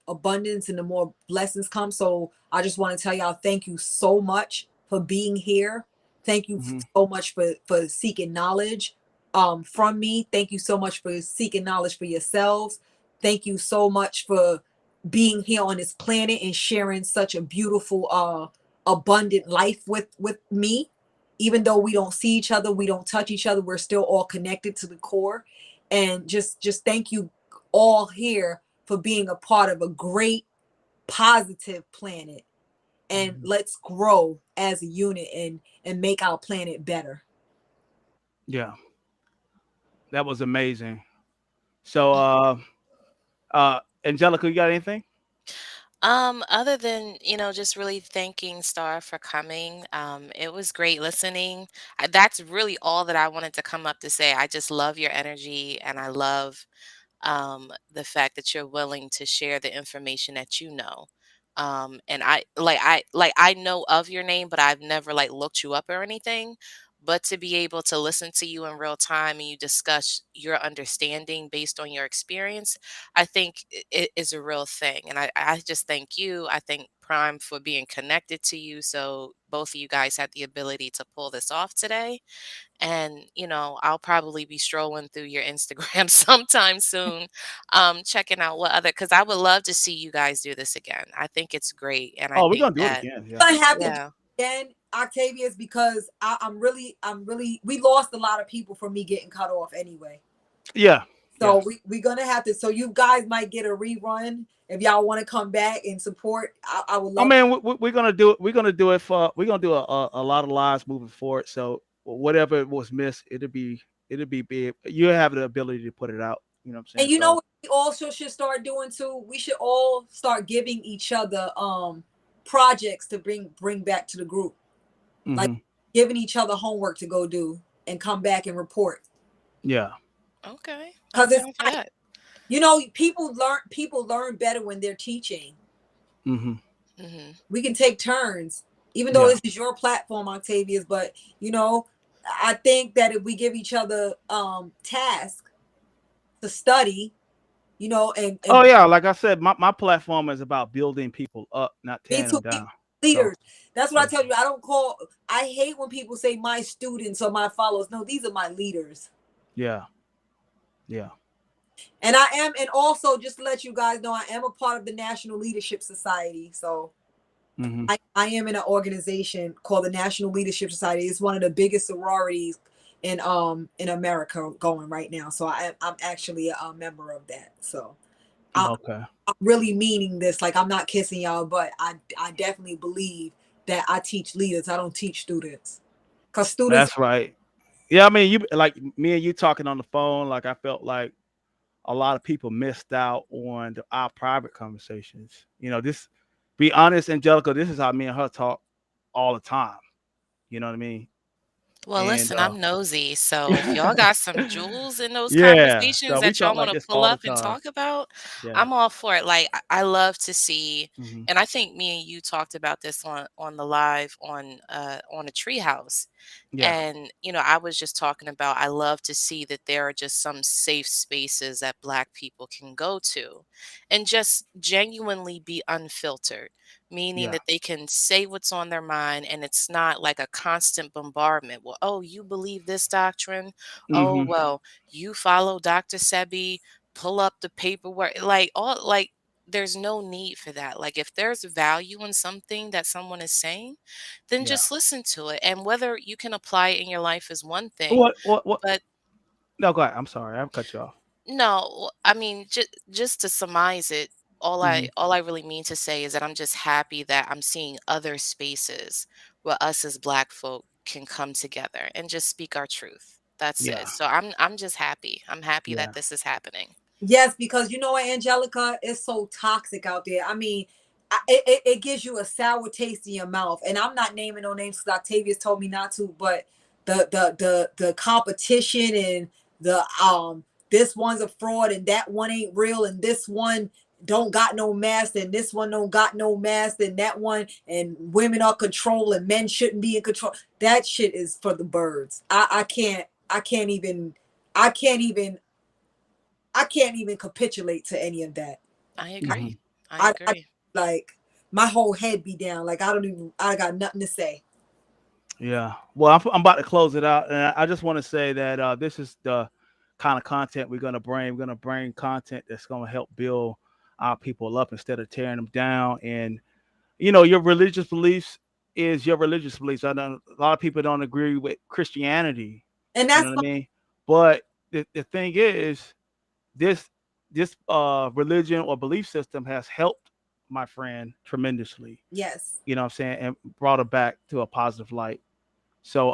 abundance and the more blessings come. So I just want to tell y'all thank you so much for being here. Thank you Hmm. so much for seeking knowledge from me. Thank you so much for seeking knowledge for yourselves. Thank you so much for being here on this planet and sharing such a beautiful abundant life with me. Even though we don't see each other, we don't touch each other, we're still all connected to the core. And just thank you all here for being a part of a great positive planet, and Hmm. let's grow as a unit and make our planet better. Yeah, that was amazing. So, Angelica, you got anything? Other than, just really thanking Star for coming. It was great listening. That's really all that I wanted to come up to say. I just love your energy and I love the fact that you're willing to share the information that you know. And I know of your name, but I've never like looked you up or anything. But to be able to listen to you in real time and you discuss your understanding based on your experience, I think it is a real thing. And I just thank you. I thank Prime for being connected to you. So both of you guys had the ability to pull this off today. And, I'll probably be strolling through your Instagram sometime soon, checking out what other, because I would love to see you guys do this again. I think it's great. And I Oh, we're think gonna do it that, again. Yeah. I have to do yeah. it again, Octavius, because we lost a lot of people from me getting cut off anyway. Yeah. So Yes. we're gonna have to. So you guys might get a rerun if y'all want to come back and support. I would I love. mean, we're gonna do it. We're gonna do it for. We're gonna do a lot of lives moving forward. So whatever was missed, it'll be big. You have the ability to put it out. You know what I'm And saying? you know So. what we also should start doing too? We should all start giving each other projects to bring back to the group. Like Hmm. giving each other homework to go do and come back and report. Yeah. Okay. I'm Cause it's down for like, that. people learn better when they're teaching. Hmm. Hmm. We can take turns, even though Yeah. this is your platform, Octavius. But you know, I think that if we give each other tasks to study, Oh and yeah. Like I said, my platform is about building people up, not me tearing too, them down. So. leaders. That's what I So. tell you. I hate when people say my students or my followers. No, these are my leaders. Yeah. Yeah. And I am, and also just to let you guys know, I am a part of the National Leadership Society. So Hmm. I am in an organization called the National Leadership Society. It's one of the biggest sororities in America going right now. So I'm actually a member of that. So I, Okay. I'm really meaning this. Like, I'm not kissing y'all, but I definitely believe that I teach leaders. I don't teach students, because students. That's right. Yeah. I mean, you like me and you talking on the phone. Like I felt like a lot of people missed out on our private conversations. This. Be honest, Angelica. This is how me and her talk all the time. You know what I mean? Well, And listen, I'm nosy. So if y'all got some jewels in those yeah. conversations So we that talk y'all want like to this pull all the up and time. talk about, Yeah. I'm all for it. Like I love to see, Hmm. and I think me and you talked about this on the live on a treehouse. Yeah. And I was just talking about I love to see that there are just some safe spaces that Black people can go to and just genuinely be unfiltered, meaning Yeah. that they can say what's on their mind and it's not like a constant bombardment. Well, oh, you believe this doctrine? Oh, Hmm. well, you follow Dr. Sebi, pull up the paperwork. Like there's no need for that. Like if there's value in something that someone is saying, then Yeah. just listen to it. And whether you can apply it in your life is one thing, What? What? What? but No, go ahead. I'm sorry. I've cut you off. no, I mean, just to surmise it, all I Hmm. all I really mean to say is that I'm just happy that I'm seeing other spaces where us as Black folk can come together and just speak our truth. That's it. Yeah. So I'm just happy. I'm happy Yeah. that this is happening. Yes, because you know what, Angelica, it's so toxic out there. I mean, it gives you a sour taste in your mouth. And I'm not naming no names because Octavius told me not to, but the competition and the this one's a fraud and that one ain't real and this one don't got no mask and this one don't got no mask and that one, and women are control and men shouldn't be in control. That shit is for the birds. I can't even I can't even capitulate to any of that. I Hmm. agree. I I agree. like my whole head be down. Like I don't even. I got nothing to say. Yeah. Well, I'm about to close it out, and I just want to say that this is the kind of content we're gonna bring. We're gonna bring content that's gonna help build our people up instead of tearing them down. And your religious beliefs is your religious beliefs. I know a lot of people don't agree with Christianity. And You know that's what I fine. mean? But the thing is, this religion or belief system has helped my friend tremendously. Yes. You know what I'm saying, and brought her back to a positive light. So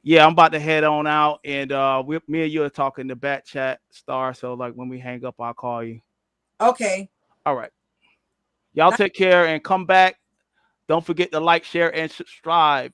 yeah, I'm about to head on out, and me and you are talking the back chat star. So like when we hang up, I'll call you. Okay. All right, y'all take care and come back. Don't forget to like, share, and subscribe.